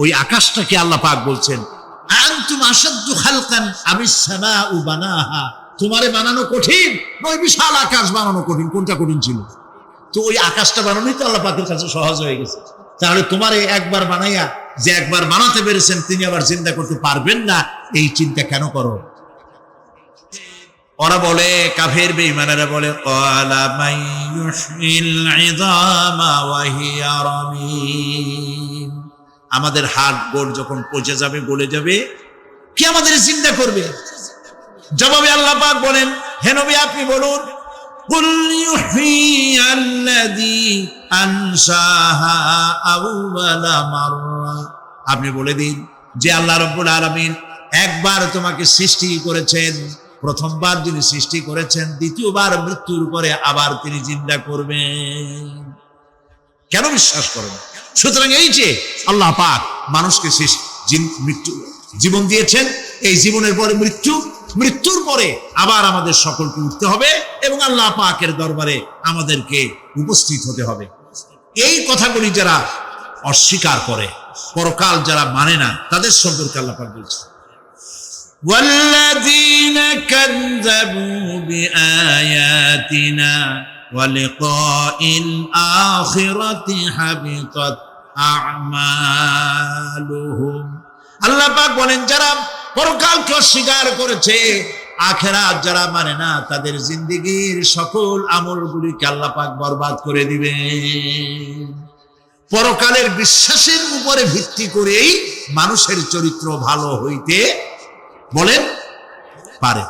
ওই আকাশটাকে আল্লাহ পাক বলছেন, আনতুম আশাদ্দু খালকান আমিস সামাউ বানাহা। তোমারে বানানো কঠিন না ওই বিশাল আকাশ বানানো কঠিন? কোনটা কঠিন ছিল? তো ওই আকাশটা বানানোই তো আল্লাহ পাকের কাছে সহজ হয়ে গেছে। তাহলে তোমারে একবার বানাইয়া যে একবার বানাতে পেরেছেন, তিনি আবার চিন্তা করতে পারবেন না, এই চিন্তা কেন করো? ওরা বলে, কাফের বেঈমানেরা বলে, ক্বালা মান ইউহয়িল ইযামা ওয়া হিয়া রামীম। আমাদের হাড় গোড় যখন পচে যাবে, গলে যাবে, কি আমাদের চিন্তা করবে? জবাবে আল্লাহ পাক বলেন, হে নবী আপনি বলুন, কুল ইউহয়িয়াল্লাযী আনশাহা আউওয়ালা মাররা। আপনি বলে দিন যে আল্লাহ রাব্বুল আলামিন একবার তোমাকে সৃষ্টি করেছেন, প্রথমবার যিনি সৃষ্টি করেছেন, দ্বিতীয়বার মৃত্যুর পরে আবার তিনি জিন্দা করবেন। কেন বিশ্বাস করেন? সুতরাং এই যে আল্লাহ পাক মানুষকে জীবন দিয়েছেন, এই জীবনের পরে মৃত্যু, মৃত্যুর পরে আবার আমাদের সকলকে উঠতে হবে এবং আল্লাহ পাকের দরবারে আমাদেরকে উপস্থিত হতে হবে। এই কথাগুলি যারা অস্বীকার করে, পরকাল যারা মানে না, তাদের সম্পর্কে আল্লাহ পাক বলছেন, والذين كذبوا بآياتنا ولقاء الآخرة حبطت أعمالهم। আল্লাহ পাক বলেন, যারা পরকালকে অস্বীকার করেছে, আখেরাত যারা মানে না তাদের জিন্দেগীর সকল আমলগুলিকে আল্লাহ পাক বরবাদ করে দিবেন। পরকালের বিশ্বাসের উপরে ভিত্তি করেই মানুষের চরিত্র ভালো হইতে বলেন পারে।